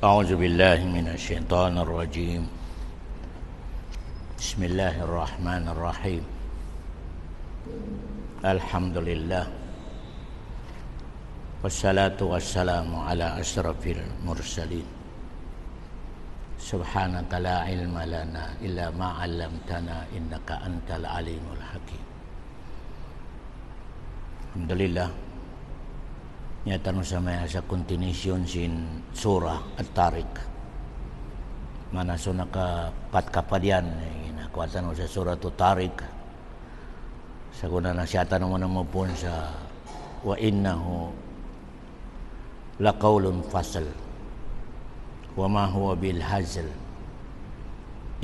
أعوذ بالله من الشيطان الرجيم. بسم الله الرحمن الرحيم. الحمد لله والصلاة والسلام على أشرف المرسلين. سبحانك لا علم لنا إلا ما علمتنا إنك أنت العليم الحكيم. Alhamdulillah. Nyata no sama sa continuation sin surah At-Tariq. Mana so nakapat kapadian nakuatan no sa surah At-Tariq. Sa kuna na siyata no mo pun sa wa innahu laqawlun fasl wa ma huwa bil hazl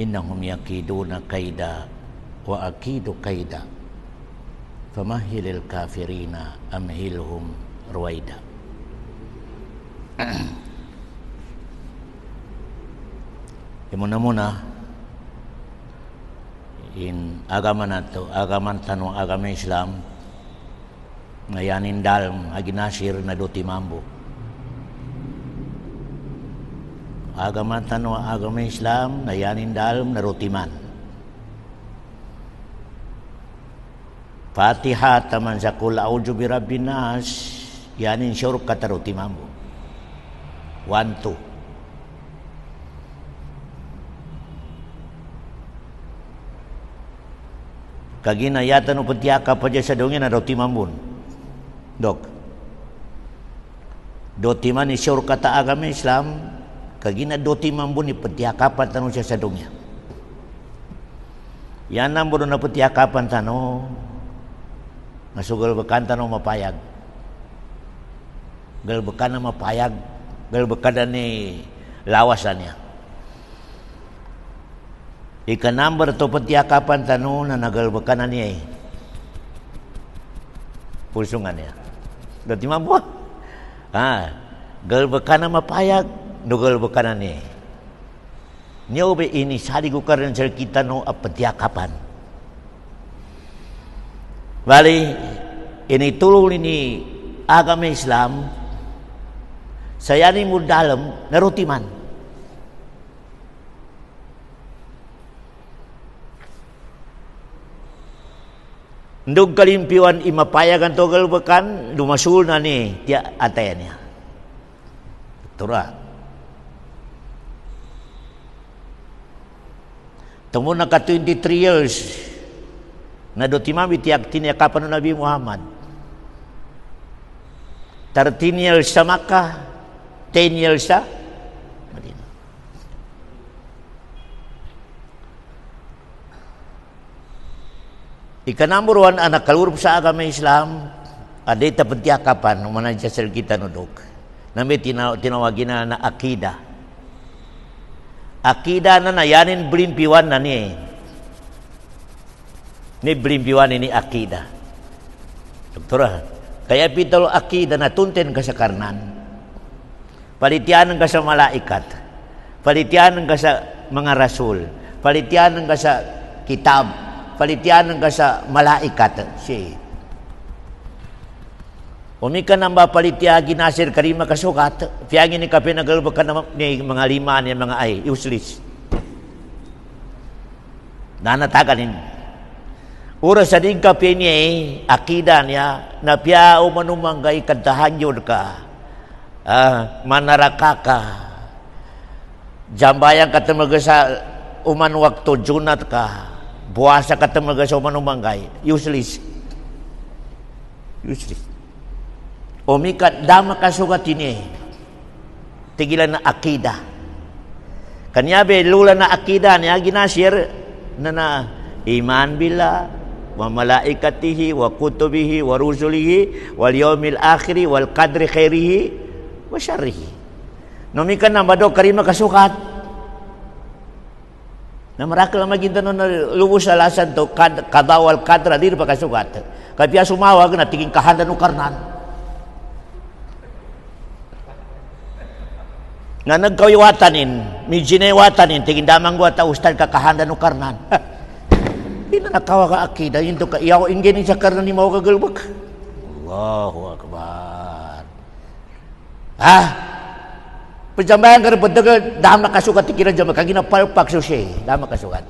innahum yakiduna kaida wa akidu kaida famahilil kafirina amhilhum ruwaida. Muna-muna in agama nato, agama Islam ngayanin dalm aginasir na do timambo. Agama Islam ngayanin dalm na rotiman. Fatihah taman zakul a'udzu birabbin nas yanin syuruk kata roti mambu. 1 2. Kagina yata no petiaka paja sa dongin na roti mambun. Dok. Doti man ni syuruk kata agama Islam kagina doti mambun ni petiaka pa tanu sa dongnya. Yan nambo na petiaka pa tanu masugal bekanta no mapayag. Galbekan na mapayag, galbekan ni lawasannya. Ika number to petiakapan tanu na nagalbekan na niya pulsungan niya. Dati mampu. Galbekan na mapayag, no galbekan na niya. Niya ube ini sadi gukaran sa kita no petiakapan. Bali ini tulong ini agama Islam saya ni mu dalam narutiman. Ndug kalimpiwan imapayagan togal bekan dumasul na ni tiya atayanya. Tura. Tunggu naka 23 years na dotimami tiyak tiniyakapan ng Nabi Muhammad. 13 years sa Makkah, 10 years sa Madinah. Number 1 anak kalurup sa agama Islam aday tapentiakapan manadya sa kita nudok. Nami tinawagin na akida. Akida na nayanin belimpiwan na ni. Ni belimpiwan ini akida. Doktora, kaya pitalo akida na tunten ka sa karnan. Palitianan ka sa malaikat. Palitianan ka sa mga rasul. Palitianan ka sa kitab. Palitianan ka sa malaikat. Umika nang ba palitiagi nasir karima kasukat. Fiyangin ni kape nagalbakan ni mga lima ni mga ay. Useless. Nanataganin. Ura sa din kape niya akida niya na piya umanumangay kantahan yun ka. Manaraka ka jambayang katamaga sa uman waktu junat ka buasa katamaga sa uman umanggay useless umikat dama kasugat ini tigilan na akida kanyabe lula na akida niya ginasir na iman bila wa malaikatihi wa kutubihi wa rusulihi wal yaumil akhiri wal qadri khairihi wasyarihi. Nomikan na bado karima kasukat. Na marakal maginta no lubos sa lasan to kadawal kadra dir pa kasukat. Kapya sumawag na tingin kahanda no karnan. Nga nagkawiwatanin, mijinewatanin tingin damang wata ustad ka kahanda no karnan. Ina nakawa ka akida into ka iyaw ingeni sa karnan ni mao kagalbak. Allahu akbar. Pejambayan kada betul dah makasukat tikiran jama kagina palpak susi dah makasukat.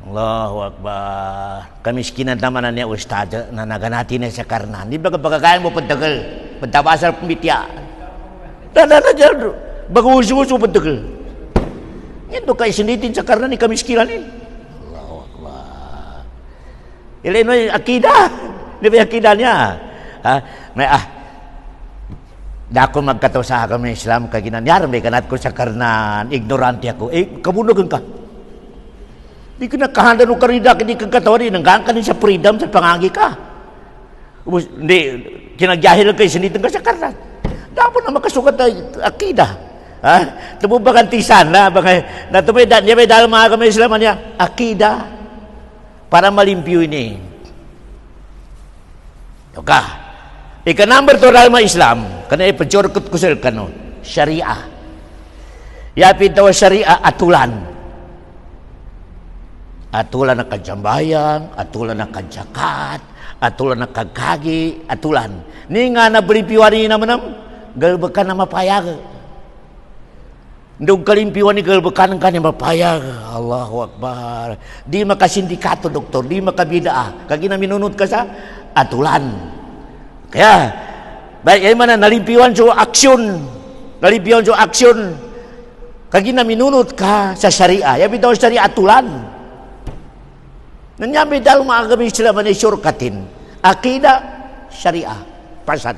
Allahu Akbar. Kemiskinan tamanan ya ustaz na naganati na sa karnan. Di ba kapagkakayan mo pagtagal? Pagtabasal pumitya. Dah jar bagus-usu pagtagal. Ito kay sinitin sa karnan ni kemiskinan ni. Allahu Akbar. Ilino akidah. Di ba akidah niya? Ha? May dako magkatusa kami Islam kaginanyar may kanat ko sa karnan ignorante ako kabunugan ka di ka nakahanda no karida kini kagkatawari nanggaan ka sa freedom sa pangangi ka hindi kinagyahil kay sinitan ka sa karnan dapat na makasukat na akida ha tububakan tisan na natubay niya may dahil mga kami Islam niya akida para malimpyo ini okay. Ika number 2 dalam Islam kana ipajorkot ko sel kano syariah. Ya pintawa syariah atulan. Atulan na kajambayang, atulan na kajakat, atulan na kagagi, atulan. Ni nga na belipiwani na manam galbekan na mapayag. Ndug kalimpiwan ni galbekan ka ni mapayag. Allahu Akbar. Di makasindikato doktor, di makabidaa. Kagina minunod ka sa atulan. Kaya, baik mana nalimpiwan so aksyon. Nalimpiwan so aksyon. Kagina minunut ka sa syariah. Ya bitaw syariah atulan. Nanyambi dahil mga kami sila manisurkatin. Akidah syariah. Pasar.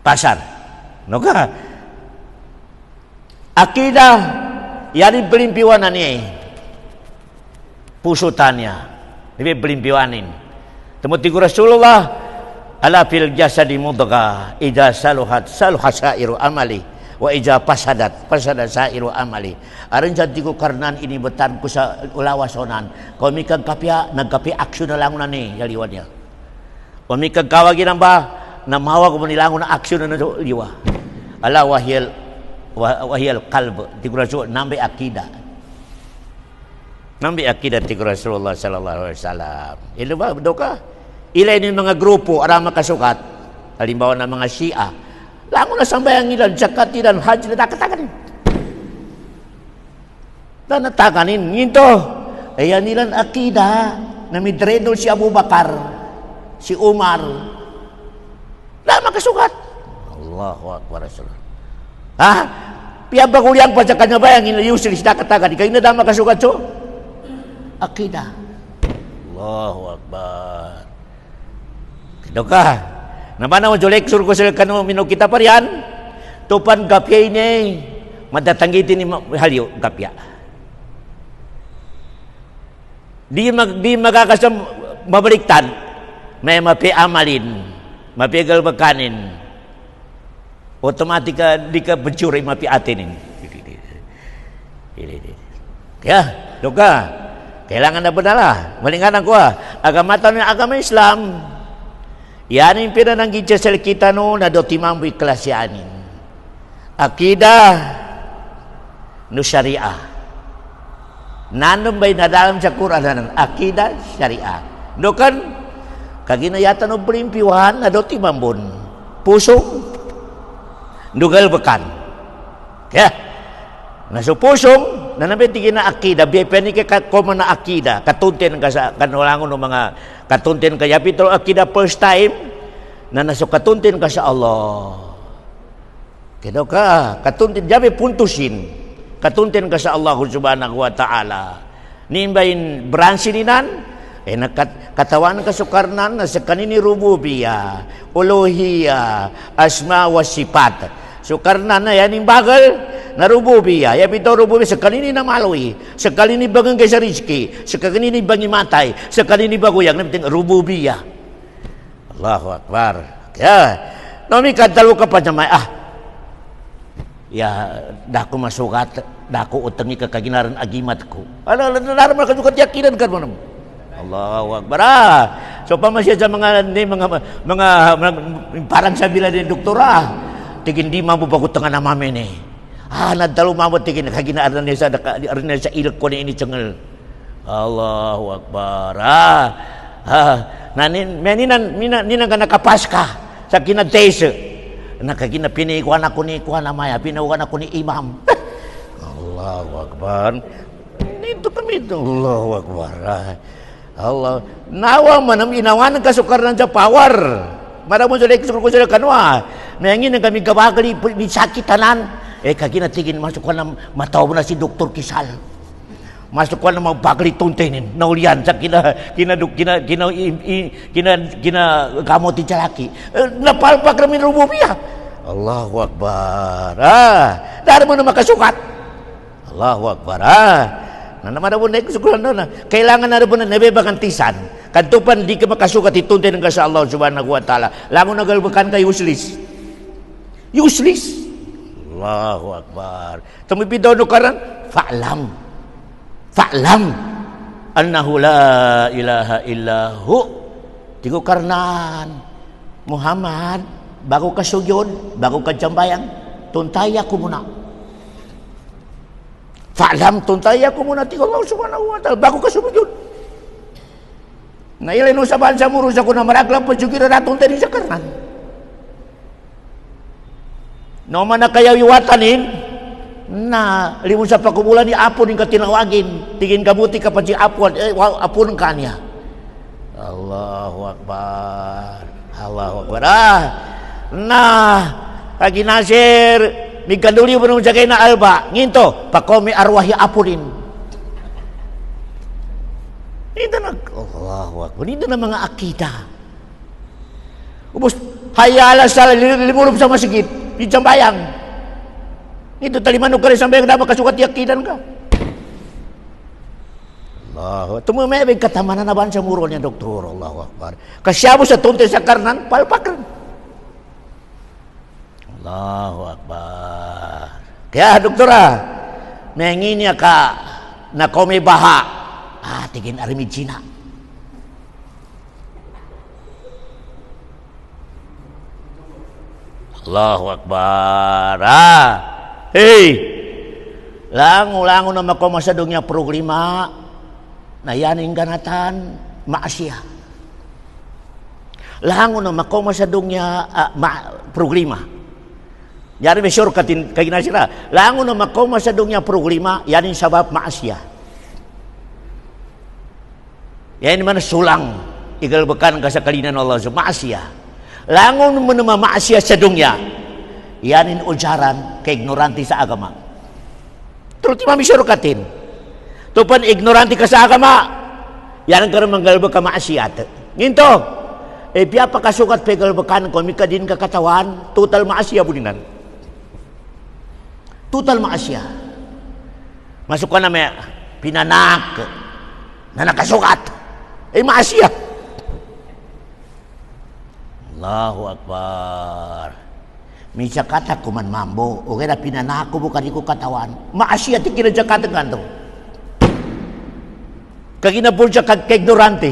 Pasar. No ka? Akidah yani pelimpiwanan ni. Pusutannya. Ini pelimpiwanin. Temuti Rasulullah ala fil jasadi mudghah idza saluhat saluha sairu amali wa idza fasadat fasada sairu amali. Aron jadiku karnan ini betan ku sa ulawasonan. Kau mikag kapya nagkapi aksyon na lang na ni yaliwannya. Kau mikag kawagi nang ba na mawa ko manilangon na aksyon na liwa. Ala wahiyal qalb ti Rasul nambe akidah. Nambe akidah ti Rasulullah sallallahu alaihi wasallam. Ilo ba doka? Ilay ni mga grupo ara makasukat halimbawa na mga Shia lango na sambayang ilan zakat ilan haji na takatakan dan natakanin nginto ayan ilan akida na midredol si Abu Bakar si Umar na makasukat Allahu Akbar Rasulullah ha piyaba kuliang pa sa kanya bayang ilan yusil si takatakan ikaw na da makasukat so akida Allahu Akbar. Doka, namana mo jolek sur ko sel kanu minu kita parian, tupan kapya ini, madatanggitin ni halyo kapya. Di magakasam mabaliktad, may mapi amalin, mapi galbakanin, otomatika di ka pencuri mapi atinin. Ya, doka, kailangan na benalah, malingan ako agama agama Islam. Yan yung pinananggit sa kita no na dotimang kelas yanin. Akidah no syariah. Nanong bay na dalam sa Quran akidah syariah. No kan kaginayatan no pelimpiwan na dotimang bun. Pusong dugal bekan. Kaya naso pusong nanabitikin na akidah. Biya ni ka koman na akidah. Katuntin ka sa kanulangon ng mga katuntin kaya pitro akidah first time na nasok katuntin ka sa Allah. Kaya ka katuntin jabe puntusin katuntin ka sa Allah subhanahu wa ta'ala. Nimbayin bransininan katawan ka sukarnan na sa kanini rububiyah, uluhiyah, asma wa sifat. Sukarnan na yan yung bagal na rububiyah. Ya pito rububiyah sekali ni namalui, sekali ni bagang kay sa rizki, sekali ni bangi matay, sekali ni baguyang nabitin rububiyah. Allahu Akbar. Ya, nami kadalo ka pa jamay ya dako masukat, dako utangi ka kaginaran agimat ko. Ala naman ka juga yakinan kan mo. Allahu Akbar. So pamasya sa mga parang sabila ni doktora. Tigin di mampu bago tengah nama mene. Nadalo mampu tigin kagina arna sa ilok ko ni ini cengel. Allahu Akbar. Na ninan ka nakapaska sa kinadtese. Nakagina pinikuan ako ni kuan amaya, pinawan ako ni imam. Allahu Akbar. Dito kami ito. Allahu Akbar. Allah. Nawa manam inawan ka sukar ng power. Maramo sa lekso ko sa kanwa. Nangin kami gabagali sakitanan. Kagina tigin masuk ko na mataw na si Dr. Kisal. Masuk ko na magbagli tuntenin. Naulian sa kina gamot ti jalaki. Napalpak kami rumubiya. Allahu Akbar. Dari mo na makasukat. Allahu Akbar. Naman na po na ikusukulan na. Kailangan na po na nabebakantisan. Kantupan di ka makasukat ituntenin ka sa Allah subhanahu wa ta'ala. Lango nagalbakan ka useless. Useless. Allahu Akbar. Tumipidaw no karan. Fa'lam annahu la ilaha illahu. Tigo karnan Muhammad bago ka sujud, bago ka jambayang, tuntaya ko muna. Fa'lam tuntaya ko muna tigo Allah subhanahu wa ta'ala bago ka sujud. Nailay no sa bansa mo rusa ko na maraglang pasyugira na tuntay sa karnan. No man na kaya iwatanin na limon sa pagkumulan ni apon yung katinawagin tingin kabuti ka pa si apon apon ka niya. Allahu Akbar. Allahu Akbar. Na kaginasir migkanduli mo nung jagay na alba nginto pakomi arwahi apunin. Ito na Allahu Akbar. Ito na mga akida. Ubus hayala sa limulog sa masigit di jambayang. Itu talimanok ka rin sampai dapat kasukat yakidan ka. Allah. Tumumebig katamanan na ba sa muro niya, doktor? Allahu Akbar. Kasyabo sa tunte sa karnan, palpakran. Allahu Akbar. Kaya, doktora, mengi niya ka na kome baha. Tigin arimid China. Allahu Akbar. Hey, lango na makomasadong niya programa na yaning ganatan maasya. Lango na makomasadong niya programa. Yari may sure katin kagina sila. Lango na makomasadong niya programa yaning sabab maasya. Yan man sulang igalbakan ka sa kalinan Allah sa maasya. Lango na maasya sa dunya. Yanin ujaran ke ignoranti sa agama. Terus mami syurukatin. Tupan ignoranti ka sa agama. Yanin ka rin manggalba ka maasiat. Nginto. Biya pa kasukat pegalbakan ko mika din ka katawan. Total maasya buninan. Total maasya. Masuk ka na may pinanak na nakasukat. Maasya. Allahu Akbar. Misa kata ko man mambo, o kaya pinanako mo kaniko katawan. Maasya ti kinadjakatan kanto. Kaginapon siya ka-ignorante.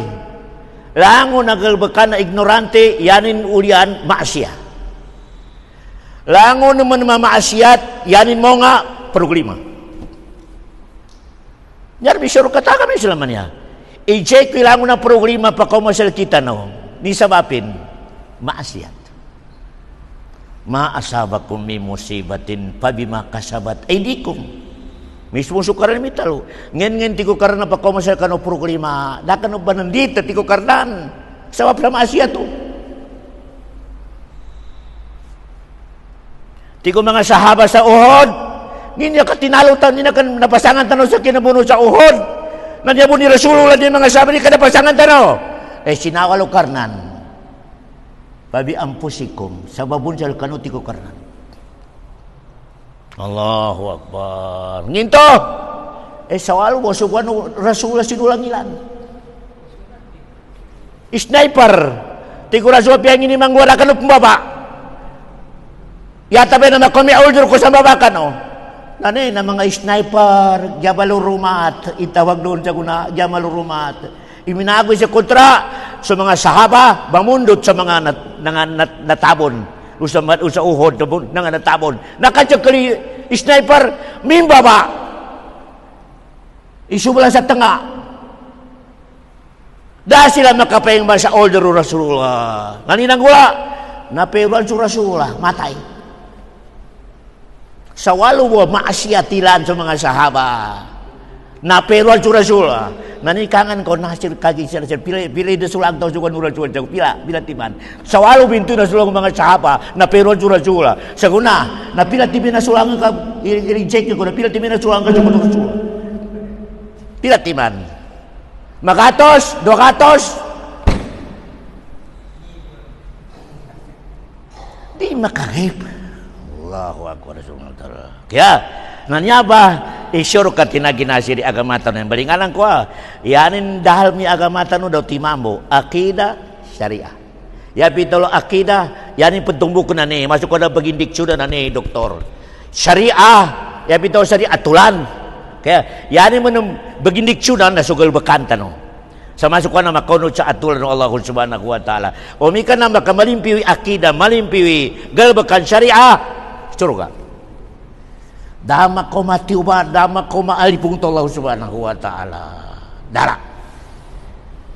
Lango nagalbakan na ignorante, yanin ulian maasya. Lango naman mamaasyat, yanin mo nga problema. Nyar bisyo kata kami sila man niya. I-check lango na problema pa ko masal kita no. Ni sabapin, maasyat. Ma asabakum min musibatin pabima kasabat aydikum. Mismo sukaran mitalo. Ngen ti ko karna pa komasal kano programa. Dakan ba nandito ti ko karnan. Sabab sa Asia to. Ti ko mga sahaba sa Uhud. Nginya ka tinalo tan nina kan napasangan tano sa kinabuno sa Uhud. Nandiyan ni Rasulullah di mga sahabat ni kada pasangan tano. Sinawalo karnan. Babi ampusikum sababun sal kanuti ko karnan. Allahu Akbar. Nginto. Sawalo mo suwan Rasulullah sinulang ilan. Sniper. Tigo Rasul piang ini manggwara kan pembaba. Ya tabe na kami order ko sa babakan oh. Nane na mga sniper, Jabalurumat, itawag doon sa kuna Jabalurumat. Iminagoy sa kontra sa mga sahaba, bamundot sa mga natabon. Usa Uhud nga natabon. Nakatsag kali sniper, mimbaba. Isubala sa tanga. Dah sila makapayang ba sa order Rasulullah. Naninang gula, napayuan sa Rasulullah, matay. Sa walo mo, maasyatilan sa mga sahaba. Napayuan sa Rasulullah. Nanikangan ko, nasir kagi sila. Pila ida sulang tau sukan Rasulullah. Pila timan. Sa walo bintu na sulang mga sahaba, napayuan sa Rasulullah. Sa guna, napila timin na sulang ka, i-reject ko, napila timin na sulang ka sa Rasulullah. Pila timan. 100, 200. Di makarip. Allahu Akbar. Kaya, nanya ba, isyur ka tinaginasi di agamatan yang balinganan ko. Yanin dahil mi agamatan daw timambo. Akidah, syariah. Ya pitolo akidah, yanin pentumbuh ko na ni. Masuk ko na bagindik sudah na ni, doktor. Syariah, ya pitolo syariah atulan. Kaya, yani man bagindik sudan na sugal bakanta no. Sa masuk na makunod sa atulan ng Allah subhanahu wa ta'ala. O mika na makamalimpiwi akida, malimpiwi galbakan syariah, suruga. Dama ko matiuba, dama ko maalipung to Allah subhanahu wa ta'ala. Dara.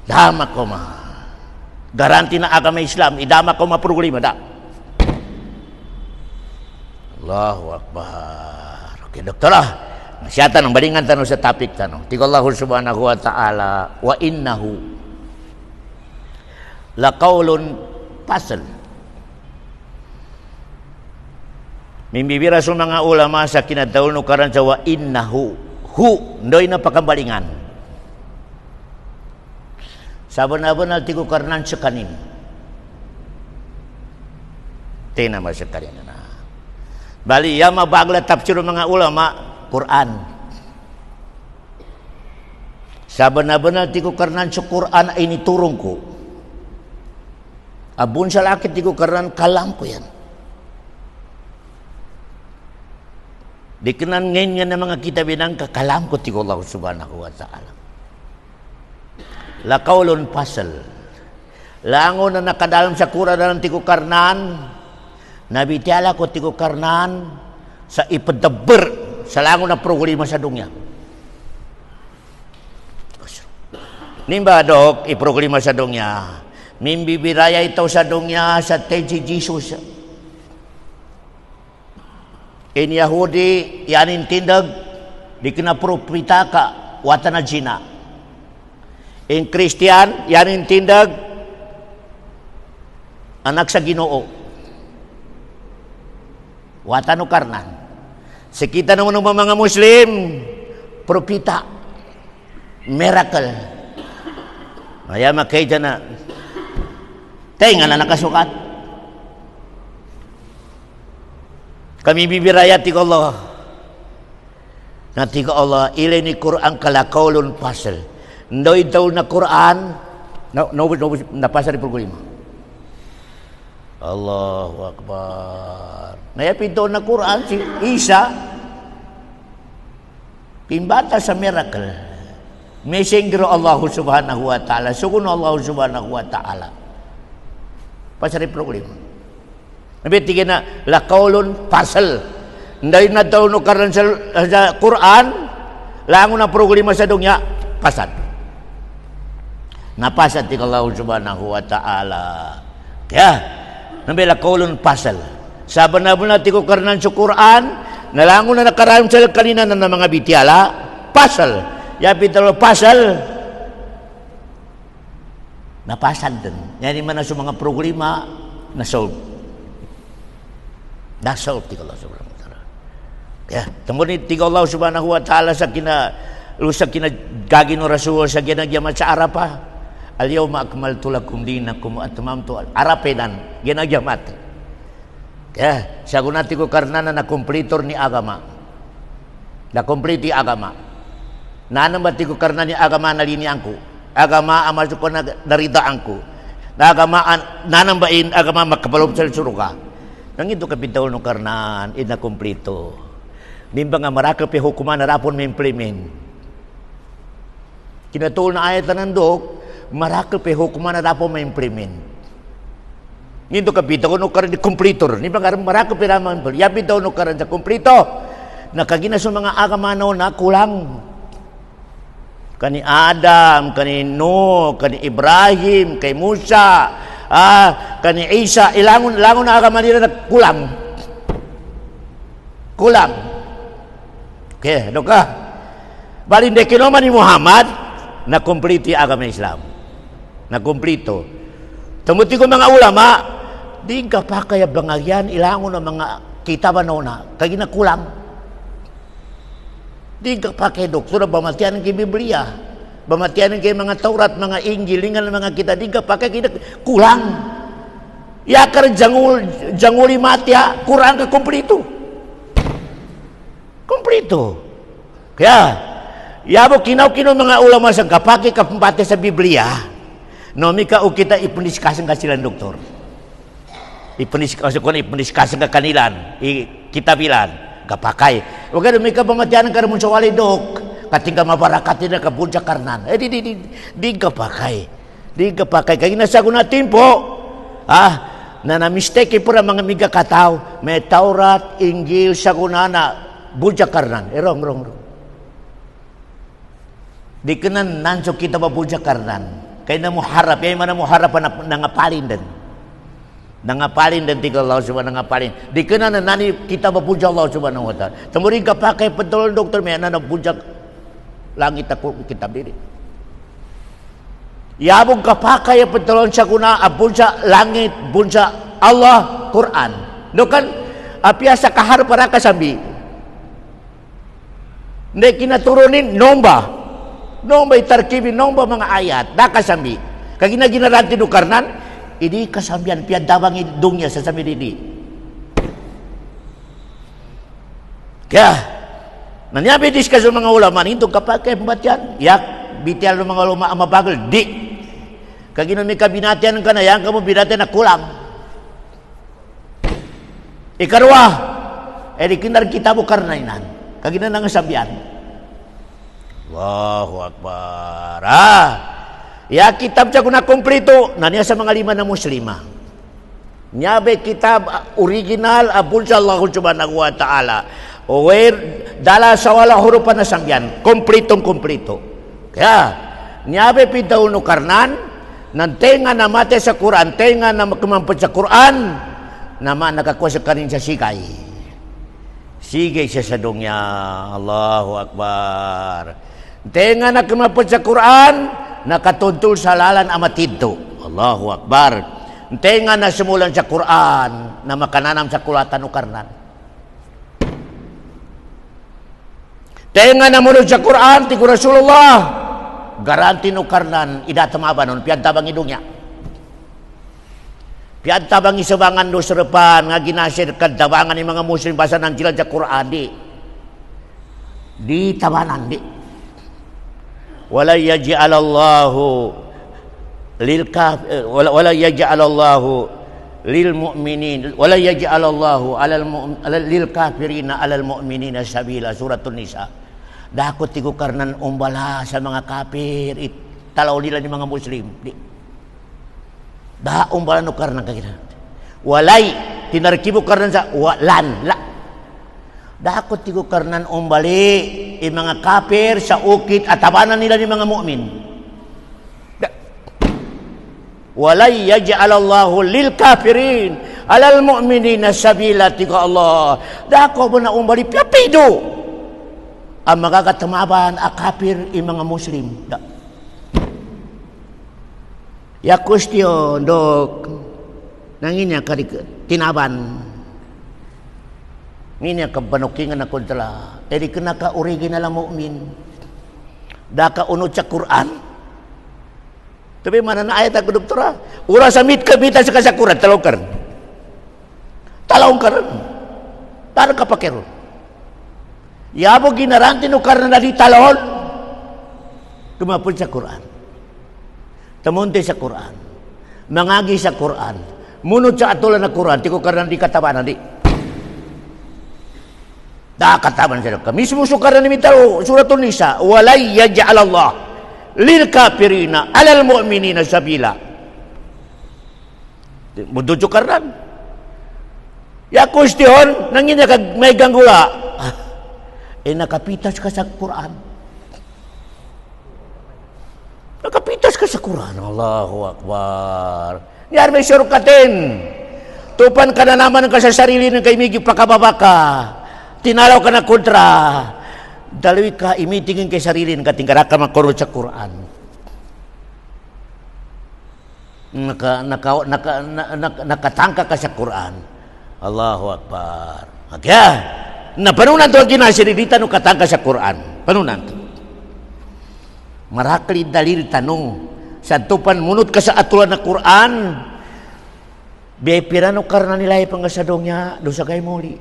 Dama ko ma. Garanti na agama Islam, idama ko maproblema da. Allahu Akbar. Okay, doktor lah. Siya tanong, balingan tanong sa topic tanong. Tiga Allah subhanahu wa ta'ala, wa innahu laqawlun fasl. Mimbibira sa mga ulama sa kinadaul nukaran sa wa innahu. Hu, ndoy na pakambalingan. Saban-aban tigo karnan sa kanin. Tina sa kanin na. Bali, ya mabagla tafsir mga ulama, Quran. Saban-aban tigo karnan sa Quran ay niturong ko. Abun sa lakit tigo karnan kalam ko yan. Dikenan ngayon ng mga kitab ng kakalam ko tigo Allah subhanahu wa ta'ala. Laqawlun fasl. Lango na nakadalam sa Quran ng tigo karnan, nabitiala ko tigo karnan sa ipadaber sa lango na problema sa dunya. Nimba dok, iproblema sa dunya. Mimbibiraya ito sa dunya sa teji Jesus. In Yahudi, yanin tindag, di kinapropita ka, wata na jina. In Christian, yanin tindag, anak sa Ginoo. Wata no karnan. Sekita naman ng mga Muslim, propita, miracle. Maya makay dyan na, tayo nga na nakasukat. Kami bibiraya tiga Allah. Na tiga Allah, ilay ni Quran kalakaulun pasal. Ndoy daw na Quran, napasa rin problema. Allahu Akbar. Nayapin daw na Quran si Isa, pimbata sa miracle. Messenger Allah subhanahu wa ta'ala. Sugun Allah subhanahu wa ta'ala. Pasari problema. Nabi tingin na laqawlun fasl. Nday na daw no karon sa Quran, lango na problema sa dunya, pasad. Napasad ti Allah subhanahu wa ta'ala. Kaya nabi laqawlun fasl. Saban na ti ko karnan sa Quran, nalango na nakaram sa kanina na mga bitiala, pasal. Yapi talo pasal. Napasad din. Yani man sa mga problema na solve. Na solve ti Allah subhanahu wa ta'ala. Ya, tungod ni ti Allah subhanahu wa ta'ala sa gagi no Rasul sa ginagyamat sa Arapa. Al-yawma akmaltu lakum dinakum wa atmamtu arapedan ginagyamat. Ya, sa gunati ko karena na kompletor ni agama. Na kompleti agama. Nanambati ko karena ni agama na linian ko. Agama amasuk ko na naritaan ko. Na agama nanambain agama makapalob sa suruga. Nang ito kapitaw no karnan ina kompleto. Nimba nga marakap yung hukuman na rapon may implement. Kinatuol na ayat na nandok, marakap yung hukuman na rapon may implement. Nito kapita ko no karan di kompletor. Ni bang marako piraman pul. Yapi daw no karan sa kompleto. Nakagina sa mga agama na kulang. Kani Adam, kani Nuh, kani Ibrahim, kay Musa, kani Isa, ilangon na agama nila na kulang. Kulang. Okay, ano ka? Bali hindi kinoma ni Muhammad, na kumplito yung agama Islam. Na kumplito. Tumuti ko mga ulama, di ka pa kaya bangagyan, ilangon na mga kita ba na, kaya ginakulang. Di ka pa kay doktor, bamatian kay Biblia, bamatian kay mga Taurat, mga Injil, lingan mga kita, di ka pa kay kulang. Yakar janguli matya, kurang ka kumplito. Kumplito. Kaya, yabo kinaw mga ulama sa kapake kampate sa Biblia, no mika o kita ipuniskasan ka silang doktor. Ipuniskasan ka kanilan, kitabilan. Kapakai. Huwag ka may kabamatianan ka naman sa wali dok. Kating ka mabarakatin na kabunsa karnan. Di kapakai. Di kapakai. Kaya nasa ko natin po. Na na-mistake po na mga miga kataw. May Taurat, Injil, sa kunana, bunsa karnan. Wrong. Di ka na nanso kita ba bunsa karnan. Kaya na mo harap. Kaya man mo harap na nangapalin din. Nangapalin dan tiga Allah subhanahu nangapalin. Di kena nani kita berpuja Allah subhanahu wa ta'ala. Temurin ka pakai betul dokter me na puja langit aku kitab diri. Ya bung ka pakai betul sakuna puja langit puja Allah Quran. No kan apiasa kahar para kasambi. Nek kina turunin nomba tarkibi nomba mga ayat da kasambi. Kagina ginaranti do karnan ini kasambian piadabangi dunia sesami dini. Kaya, nanya bedis kaso mga ulama itu kapake pembacaan. Ya, bitial mga ulama ama bagel di. Kagino mi kabinatian kana yang kamu binatian na kulang. Ikarwa, kinar kita bukan nainan. Kagina nang sambian. Allahu Akbar. Ya kitab siya kuna kumplito nanya sa mga lima na muslima. Nyabe kitab original abul sa Allah subhanahu wa ta'ala. Dala sa wala hurupan na sangyan. Kumplito. Kaya nyabe pitaw no karnan nantenga na mate sa Quran, tenga na kumampot sa Quran naman nakakuha sa kanin sa sikay. Sige siya sa dunya. Allahu Akbar. Tenga na kumampot sa Quran nakatuntol sa lalan amatidto. Allahu Akbar. Tenga na simulan sa Quran na makananam sa kulatan o karnan. Tenga na mulod sa Quran ti Rasulullah. Garanti no karnan idatamaba nun piantabang idungnya. Piantabang isabangan do serepan nga ginasir kadabangan ni mga muslim basa nang jilan sa Quran di tabanan di. Wala yaj'alallahu lil mu'minin wala yaj'alallahu lil kafirina 'alal mu'minina sabila suratul nisa. Dakot tigo karnan umbala sa mga kafir talaw nila ni mga muslim. Da umbala no karnan kagina. Walay tinarkibo karnan sa walan la. Dakot tigo karnan umbali mga kafir sa ukit at tabanan nila ni mga mu'min. Walay yaj'alallahu lil kafirin 'alal mu'minina sabila tiga Allah. Dako mo na umbali piapido ang magagatamaban a kafir mga muslim. Ya question dok nanginya kari tinaban. Nginya kabanukingan na kontra. Kena ka original ang mu'min. Daka unod sa Quran. Tapi mana na ayat ako doktora. Ura samit kabita sa kasakuran. Talaw karon. Talo ka pa karon. Yabo ginaranti no karna na di talon. Kumapod sa Quran. Tamunti sa Quran. Mangagi sa Quran. Munod sa atulan na Quran. Tiko karna di katabanan di. Kataban siya ka. Mismo sukaran ni mitaro suratul nisa. Walay yaj'alallah lil kafirina 'alal mu'minina sabila. Mudujo karan. Ya question nangin kag may ganggula. Nakapitas ka sa Quran. Fokus ka sa Quran. Allahu Akbar. Yar may syurkatin. Tupan ka na naman ka sa sarili ng kaimigi pakababaka. Tinalaw ka na kontra. Dalawi ka imitingin kay sarili ng katingkara ka makurot sa Quran. Nakatangka ka sa Quran. Allahu Akbar. Kaya, panunan to ginasirilitan no katangka sa Quran. Panunan to. Marakli dalil tanong. Sa tupan munot ka sa aturan na Quran. Bepirano karena nilai panggasadongnya dosa kay muli.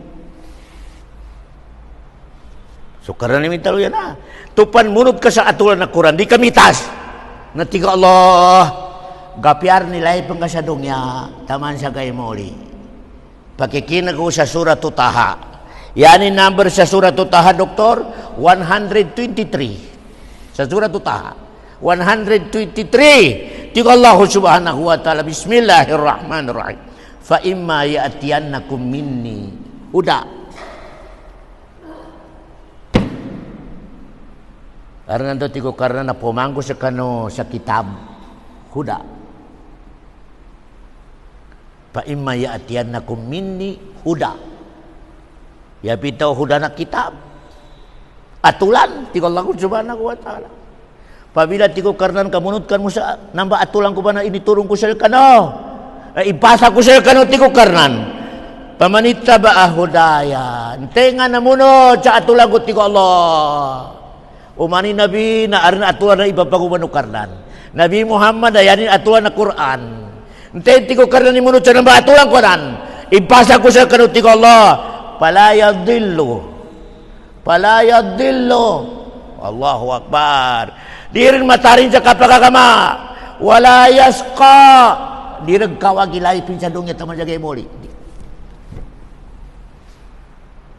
So karena ni minta lu ya na. Tupan munut ka sa aturan na Quran di kamitas. Na tiga Allah gapiar nilai panggasadongnya taman sa kay muli. Pakikina ko sa surah Taha. Yani number sa surah Taha doktor 123. Sa surah Taha 123. Tiga Allah subhanahu wa ta'ala. Bismillahirrahmanirrahim. Fa imma ya'tiyannakum minni huda. Karena itu tigo karena napomangko sa kano sa kitab huda. Fa imma ya'tiyannakum minni huda. Ya bitaw huda na kitab. Atulan tigo Allah subhanahu wa ta'ala. Pabila tigo karena kamunutkan mo sa namba atulan ko ba na initurong ko sa kano? Ipasa ko sa kano tigo karnan. Pamanita ba hudaya? Tenga na munod sa atulan ko tigo Allah. Umani Nabi na arin atulan na iba pa kumano karnan. Nabi Muhammad ayanin atulan na Quran. Tenga tigo karnan ni munod sa namba atulan ko nan. Ipasa ko sa kano tigo Allah. Palayadillo. Allahu Akbar. Dirin matarin sa kapagagama. Wala yasqa. Dirag kawagi lahi pinsadongnya taman jagay muli.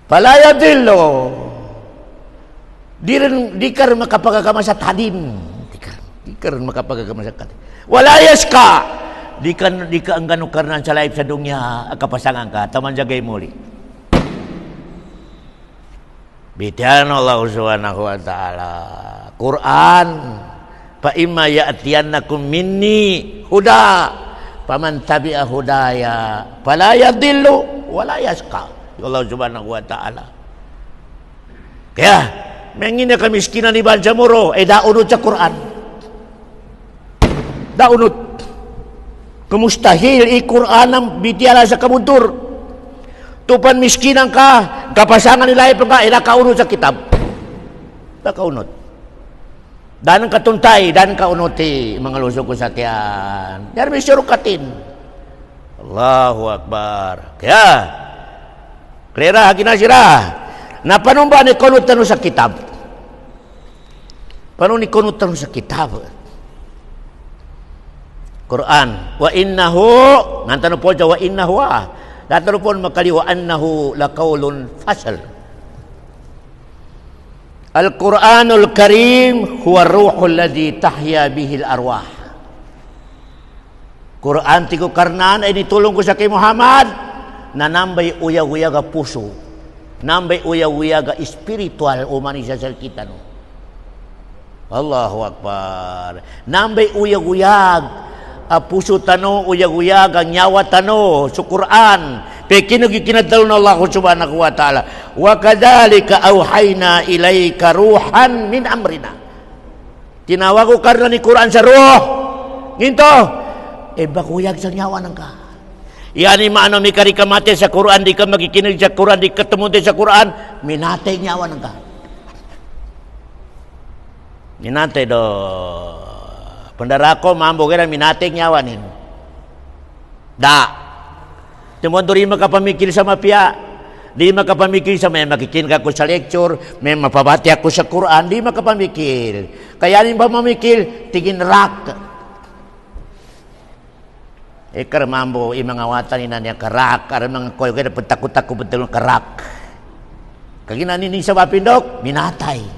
Palayadillo. Dikar makapagagama sa tadim. Dikar makapagagama sa tadim. Wala yasqa. Dikan ang ganong karnan sa lahi pinsadongnya kapasangan ka taman jagay muli. Bidan Allah subhanahu wa ta'ala. Quran. Fa imma ya'tiyannakum minni huda. Faman tabi'a hudaya fala yadillu wala yasqa. Allah subhanahu wa ta'ala. Kaya, mengina kamiskinan ni Banjamuro, daunod sa Quran. Daunod. Kumustahil i-Quran ang bitiala sa kamuntur. Tupan miskinan ka, kapasangan nila ipang ka, kaunod sa kitab. Kaunod. Dan katuntay, dan kaunuti, mga lusog ko sa tiyan. Yan may sirukatin. Allahu Akbar. Kaya, klera, ginasira. Na paano ba ni kunot tanong sa kitab? Paano ni kunot tanong sa kitab? Quran. Wa innahu, ngantan po dyan, wa innahu Datang pun makali wa annahu laqaulun fasal. Al-Quranul Karim huwa ruhul ladzi tahya bihil arwah. Quran tigo karnan ay nitulong ko sa kay Muhammad na nambay uya-uya ga puso. Nambay uya-uya ga espiritual umani sa kita no. Allahu Akbar. Nambay uyag-uyag puso tano, uyag-uyag, ang nyawa tano, sa Quran. Pekinugikinadalo na Allah subhanahu wa ta'ala. Wa kadhalika awhayna ilayka ruhan min amrina. Tinawag ko karna ni Quran sa ruh. Ginto, bakuyag sa nyawa ng ka. Yani maano mi kari ka mati sa Quran, di ka magikinig sa Quran, di ka tumuti sa Quran, minatay nyawa ng ka. Minatay do. Pendarako mambo kira minating nyawanin. Da. Tumuan rin makapamikil sa mapya. Di makapamikil sa may makikin ako sa lecture, may mapabati ako sa Quran, di makapamikil. Kaya rin ba mamikil, tigin rak. Ikar mambo, imangawatan ina niya karak, aram mga koy, kaya takot-takot betul karak. Kaginan ini sa mapindok, minatay.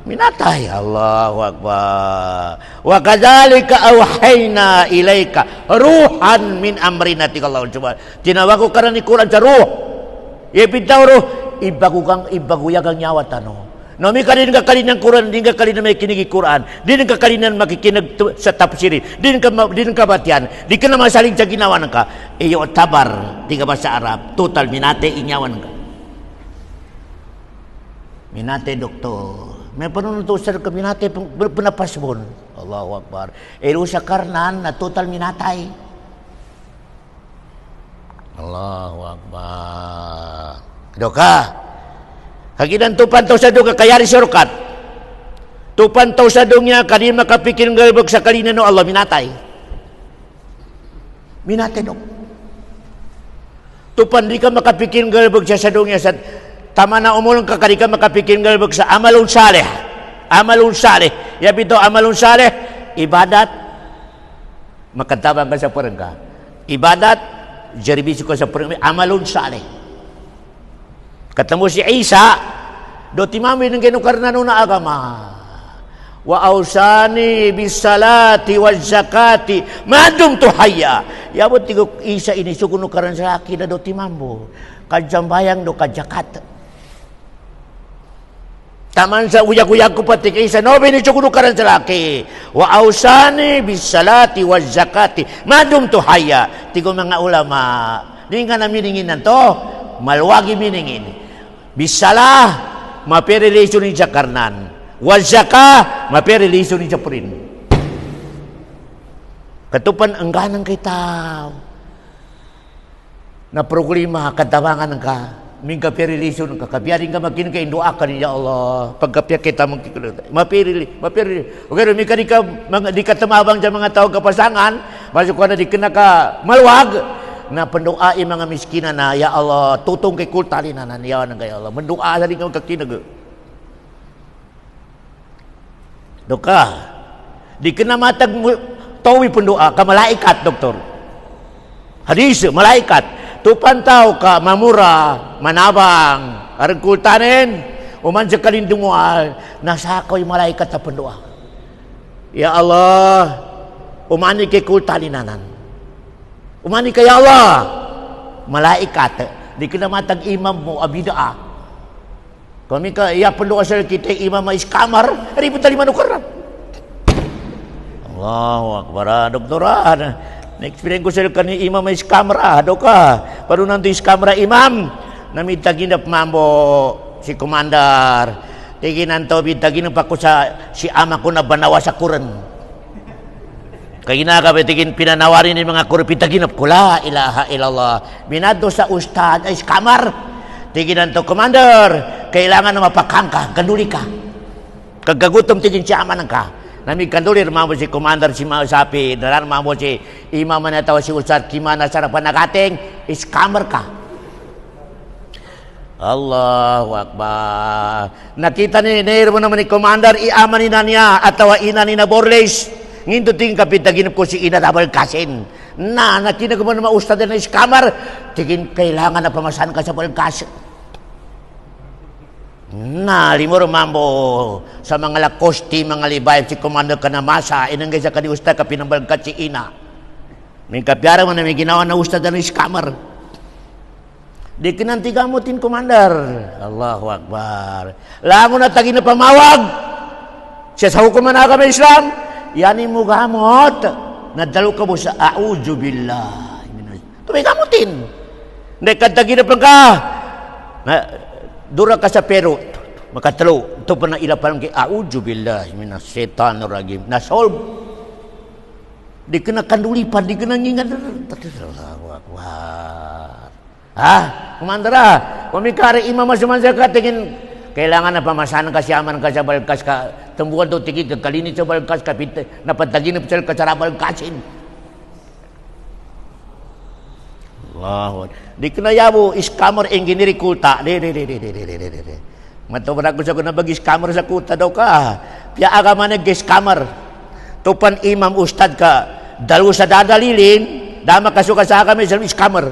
Minatay. Allahu Akbar. Wa kadzalika awhayna ilaika ruhan min amrina tikallahu subhanahu. Tinawag ko karena ni Quran sa ruh. Ipitaw ruh, ibaguyag ang nyawa tano. Nami kalin ka kalin ng Quran, din ka kalin na may kinigi Quran, din ka kalin na makikinag sa tafsirin, din ka batian, di ka na masaling sa ginawa ng ka. Iyo tabar, di ka ba sa Arab, total minate inyawan ka. Minate doktor. May panunutusan ka minate pinapasbon. Allahu Akbar. Ero sa karnan na total minatay. Allahu Akbar. Doka. Kaginan tupan tau sa doka kayari surukat. Tupan tau sa dongnya kani makapikir galbog sa kalina no Allah minatay. Minate dok. Tupan di ka makapikir galbog sa dongnya sa tama na umulong ka kani ka makapikir galbog sa amalun saleh. Amalun saleh. Ya bito amalun saleh ibadat makatabang ka sa perengka. Ibadat jaribisu ka sa perengka amalun saleh. Ketemu si Isa, do timami ng kinukarna na agama. Wa ausani bisalati waz zakati madum tu hayya. Ya bot tigo Isa ini sukuno karan sa laki na do timambo. Kajambayang do kajakat. Taman sa uyak-uyak ko pati kay Isa no bini sukuno karan sa laki. Wa ausani bisalati waz zakati madum tu hayya. Tigo mga ulama, di nga naminingin nanto, malwagi miningin. Bisalah mapiriliso ni Jakarnan. Wazaka mapiriliso ni Japrin. Katupan engganang kita. Na problema katabangan ka. Mingka piriliso ka. Kabiyarin ka makin ka induakan ya Allah. Pagkapya kita mapirili. Okay, mika di ka tumabang sa mga tao kapasangan. Masuk ka na di kena ka maluwag. Na pendoai mga miskinan na ya Allah tutong kay kultalina na niya nang kay Allah mendoa sa ringaw kakinag doka di kena matag tawi pendoa ka malaikat doktor hadis malaikat tupan tao ka mamura manabang areng kultanen uman sa kalindungual nasakoy malaikat sa pendoa ya Allah umani kay kultalinanan umani kaya Allah malaikat di kena matag imam mo abidaa kami ka iya pendoa sa kita imam is kamar ribut tali manukar Allahu Akbar doktoran na-experience ko sa kani imam is kamar doka paru nanti is kamar imam namita ginap mambo si komandar tiginan to bitaginap ako sa si ama ko na banawa sa Quran. Kaya ginagabitikin pinanawarin ng mga kurupita ginap ko, la ilaha illallah. Minado sa ustad ay kamar. Tiginan to, commander, kailangan na mapakangka, kanduli ka. Kagagutom tigin siya amanan ka. Namig kandulir, mamo si commander, si Mausapi, daran mamo si imam na tawa si ustad, kimana sarapan nagating, is kamar ka. Allahu Akbar. Nakita ni mo naman ni commander, iamanin na niya, at tawa ina ni na Borles. Nginto ting kapitaginap ko si ina double kasin. Na nakita ko man maustad na is kamar. Tigin kailangan na pamasan ka sa balkas. Na limor mambo sa mga lakosti, mga libay si komando ka na masa. Inanggay sa kaniusta ka pinambalkat si ina. May kapyara mo na may ginawa na ustad na is kamar. Di kinantigamutin komandar. Allahu Akbar. Lango na tagin na pamawag. Siya sa hukuman na kami Islam. Yani mo gamot. Nadalo ka mo sa a'udzu billah. Ito may gamutin. Hindi kataginap lang ka. Dura ka sa pero. Makatalo. Ito pa na ilapan kay a'udzu billah. Minas syaitanir rajim. Nasolve. Di ka na kandulipan. Di ka na ngingan. Allahu Akbar. Ha? Kumandara. Kumikari imam masamansa ka. Tingin. Kailangan na pamasanan ka siyaman ka sa balkas ka. Tumbuhan to tigit ka kalinit sa balkas ka. Napataginip sa ka balkasin. Allahu. Di kinayabo iskamar engineering kulta. Matubara ko sa kuna bag iskamar sa kulta daw ka. Piya aga man nag-iskamar. Tupan imam ustad ka. Dalo sa dadalilin. Dama kasuka sa kami sa iskamar.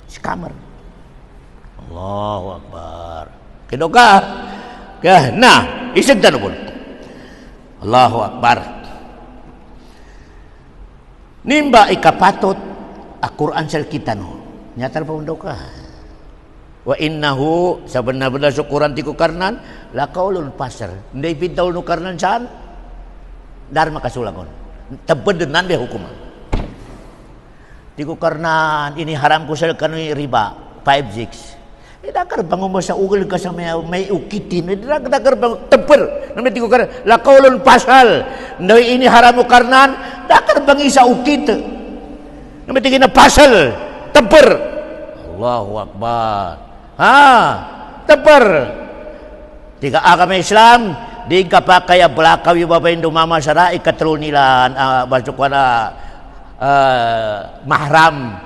Iskamar. Allahu Akbar. Kino ka? Kaya na, isagdan mo. Allahu Akbar. Nimba ikapatot a Quran sel kita no. Nyata pa daw ka. Wa innahu sebenar-benar syukuran tiku karnan laqaulul pasar. Ndai pintaul nu karnan saan dharma kasulagon. Tebedenan be hukuman. Tiku karnan ini haram kusal kanui riba 5-6. Dakar bangun masa ugel ka sa may ukitin. Dakar bangun tebel. Namanya tiku karnan laqaulul pasal. Ndai ini haram karnan dakar bangi sa ukit. Namanya tiku na pasal tebel. Allahu akbar. Teper. Tiga agama Islam di kapakaya belakaw yung babayin dumama sara ikatrunilan basok wana mahram.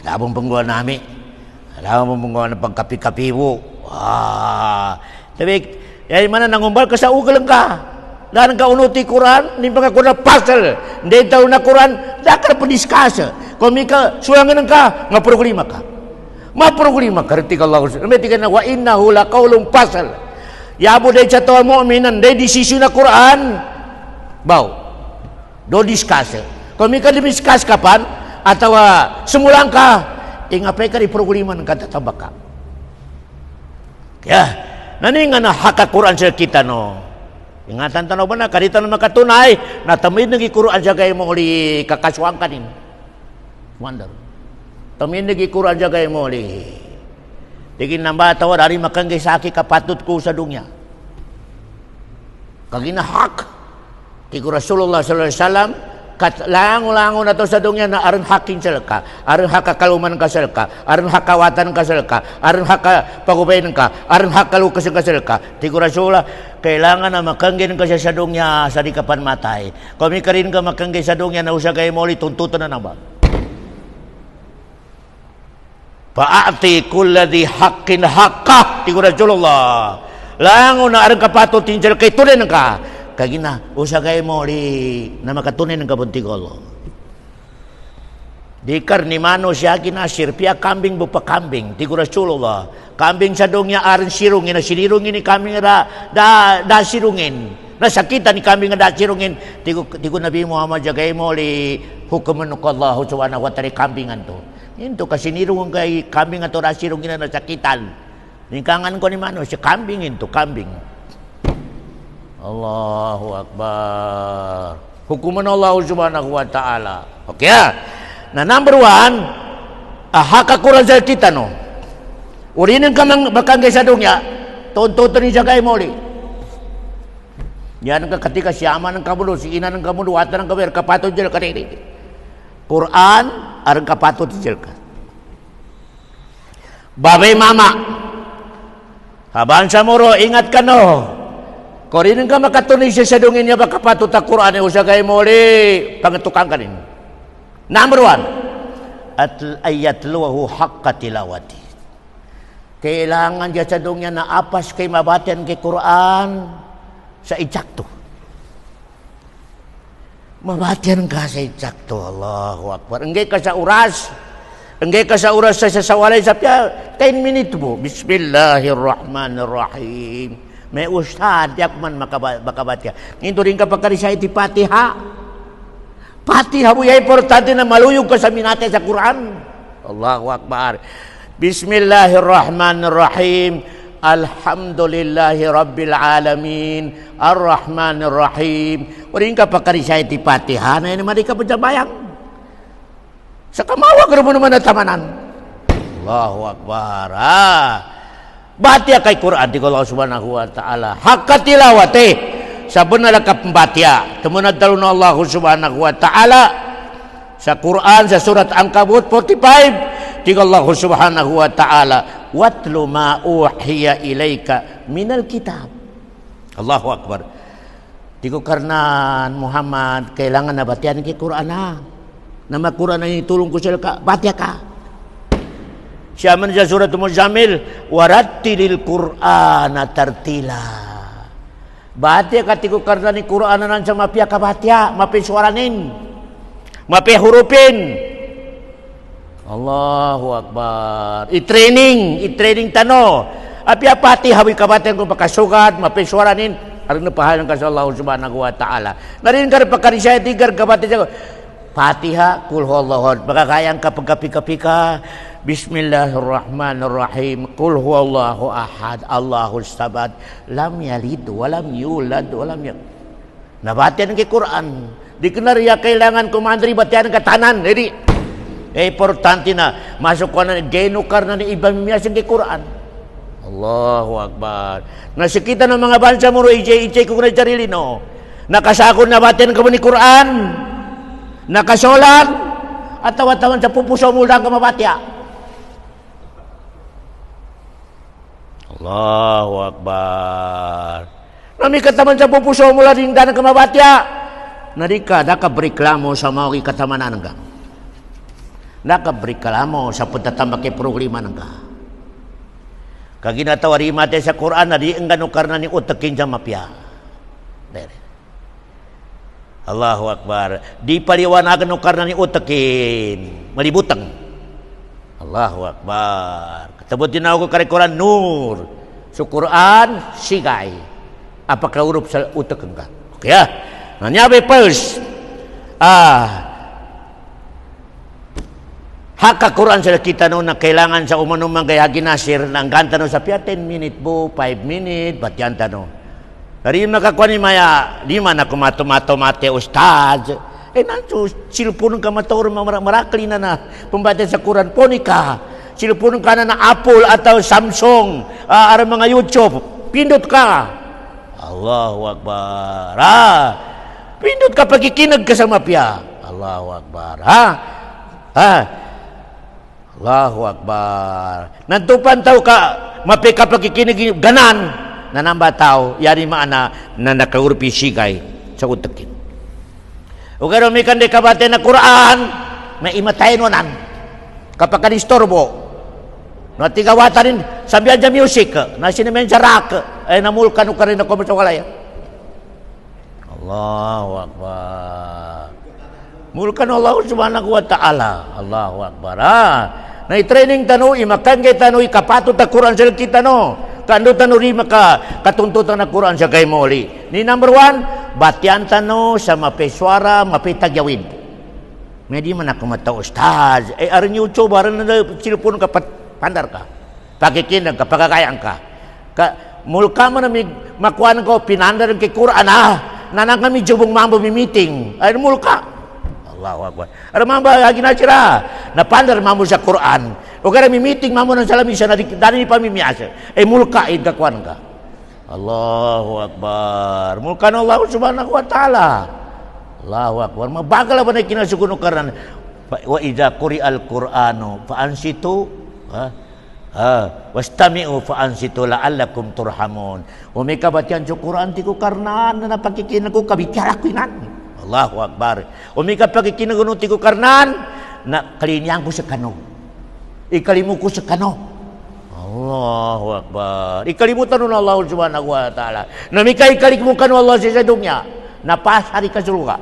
Labong penggawa nami. Labong penggawa ng pagkapi-kapiwo. Tapi dari mana nangumbal ka sa ugal ka? Dan ka unuti Quran, ni pangakuna pasal. Hindi tahu na Quran, dakar pendiskasa. Kung mika sulangan ka, ngaproglima ka. Maproglima kartika Allah. Nametikan na wa innahu laqaulun pasal. Ya abu day catawa mu'minan day di sisi na Quran. Bau. Do discuss. Kung mika discuss kapan atau semulang ka ingapay ka di proglima ng katatabaka. Ya, nani nga na haka Quran sa kita no. Ingatan tanaw ba na karita na makatunay na tamid nagi Quran sa gay mo uli kakaswang kanin. Wonder. Tamin nagi Quran jaga mo li. Digin namba tawa dari makanggay saki kapatut ko sa dunya. Kagina hak. Tigo Rasulullah sallallahu alaihi wasallam kat lango-lango na to sa dunya na aron hakin salka, aron haka kaluman ka salka, aron hakawatan ka salka, aron haka pagubayin ka, aron hakalukas ka salka. Tigo Rasulullah kailangan na makanggay ka sa dunya sa di kapan matay. Kung mi karin ka makanggay sa dunya na usa kay mo li tuntutan na naba. Fa'ati kulladhi haqqin haqqah ti Rasulullah. Lango na arang kapato tinjal kay tunen ka. Kagina usagay mo li na makatunen ka bunti ko. Di karni mano siya kinasir pia kambing bupa kambing ti Rasulullah. Kambing sa dongya aran sirungin na sinirungin ni kambing da sirungin. Nasakitan ni kambing da sirungin ti Nabi Muhammad jagay mo li hukuman ko Allah subhanahu wa ta'ala kambingan to. Into kasi nirungon kay kambing ato rasirong gina nasakitan. Ningkangan ko ni mano si kambing into kambing. Allahu Akbar. Hukuman Allah subhanahu wa ta'ala. Okay na number 1 haka Quran sa kita no. Urinin ka mang bakang kay sa dunya. Tonton ni jagay mo li. Yan ka ketika siyaman ng kamulo, si ina ng kamulo, watan ng kawer kapatod jel kadiri. Quran arang kapatut dijelka. Babay mama. Haban sa muro ingat ka no. Korinin ka makatunig sa dungin niya baka patut ang Quran usa kay muli pangetukang kanin. Number 1 at ayatluhu haqqa tilawati. Kailangan dia sa dungnya na apas kay mabatian kay Quran sa ijakto. Mabatian ka sa ijakto. Allahu Akbar. Enggay ka sa uras. Enggay ka sa uras sa sawalay sa 10 minutes mo. Bismillahirrahmanirrahim. May ustad yak man makabat ka. Nginto rin ka pagkarisay ti Fatiha. Fatiha mo yung importante na maluyog ka sa minate sa Quran. Allahu Akbar. Bismillahirrahmanirrahim. Alhamdulillahi Rabbil Alamin Ar-Rahmanir Rahim. Uring ka pagkarisay ti Fatiha na yun naman di ka pajabayang. Sa kamawag mo naman na tamanan. Allahu Akbar. Batia kay Quran di Allah subhanahu wa ta'ala. Haqqa tilawati. Sabon na lakap batia. Tumunad talo na Allah subhanahu wa ta'ala. Sa Quran sa surat Ankabut 45. Di Allah subhanahu wa ta'ala. Watlu ma uhiya ilaika minal kitab. Allahu Akbar. Di ko karnan Muhammad kailangan na batian kay Quran na. Nama Quran ini tulong ko sila ka. Batia ka. Siya man sa surat Muzammil. Warattilil Qur'ana tartila. Batia ka ti ko karnan ni Quran na sa mapia ka batia. Mapi suaranin. Mapi hurupin. Allahu Akbar. I-training tano. Api apati hawi kabatan ko pakasugat, mapisuaranin, aron napahalan ka sa Allah subhanahu wa ta'ala. Narin ka pagkarisaya tigar kabati sa Fatiha, kul huwallahu ahad. Makakayang ka pagkapi-kapi ka, Bismillahirrahmanirrahim. Qul huwallahu ahad, Allahus samad, lam yalid walam yulad walam yak. Nabatian ke Quran. Dikenar ya kailangan kumandri batian ke tanan. Jadi importante na masuk ko na genukar na ni ibang miyasin ke Quran. Allahu Akbar. Nasikita ng mga bansa mo ije ko na jarili no. Nakasakon na batian ka mo ni Quran. Nakasolan at tawa-tawan sa pupuso mo lang ka mabatya. Allahu Akbar. Nami kataman sa pupuso mo lang rin ka mabatya. Narika, nakabriklamo sa mga katamanan nga. Nakabriklamo sa pagtatambak kay problema nga. Kaginatawari mate sa Quran na di ang ganong karna ni utakin sa mapya. Allahu Akbar. Di paliwanagan ng karna ni utakin. Malibutang. Allahu Akbar. Katabot din ako kare Quran nur. So Quran sigay. Apakah huruf sa utakan ka? Okay ya. Nanyabe first. Haka Quran sa kita no na kailangan sa umanumang kaya ginasir nang ganta no sa 10 minute po, 5 minute, batyan no. Dari makakuha ni maya, di man ako mato-mato-mate ustaz. Nanso, silpunong ka matawar marakli na pembata sa Quran po ni ka. Silpunong ka na Apple atau Samsung, ara mga YouTube. Pindot ka. Allahu Akbar. Pindot ka pagkikinag ka sa mapya. Allahu Akbar. Allahu Akbar. Nantupan tao ka, mapi ka pagkikinag ganan. Nanamba tao, yari maana na nakaurpi sigay sa utakin. O gano'n may kandi kabate na Quran, may imatayin wanan. Kapag kanistorbo, natigawata rin, sabihan dyan music, na sinimen sa rock, ay namulkan o ka rin ako sa kalaya. Allahu Akbar. Mulkan Allah subhanahu wa ta'ala. Allahu Akbar. Na i-training tano, imakan kay tano, ikapatot na Quran sa kita no. Kando tano rin maka katuntutan na Quran sa kay moli. Ni number 1, batian tano sa mapeswara, mapitagyawid. Medyo man ako mata ustaz. Arin YouTube, arin na silpon ka, pandar ka. Pakikinag ka, pagkakayang ka. Mulka mo na makuha ko, pinandar kay Quran nanang kami jubong mambo meeting. Ay mulka. Allahu Akbar. Ara mamba lagi na sira. Napandar mambo sa Quran. O kaya meeting mambo ng salamisa na dani pa mimiyasa. Mulka idakwan ka. Allahu Akbar. Mulka na Allah subhanahu wa ta'ala. Allahu Akbar. Mabagal ba na kinasuguno karan? Wa idza quri'al Qur'anu fa ansitu wastami'u fa ansitu la'allakum turhamun. O may kabatian sa Quran ti ko karnan na napakikinan ko kabitara ko inan. Allahu Akbar. O may kapakikinan ko ti ko karnan na kalinyang ko sa kano. Ikalimu ko sa kano. Allahu Akbar. Ikalimutan nun Allah subhanahu wa ta'ala. Na may kaikalimutan Allah sa dunya. Napasar ka suruga.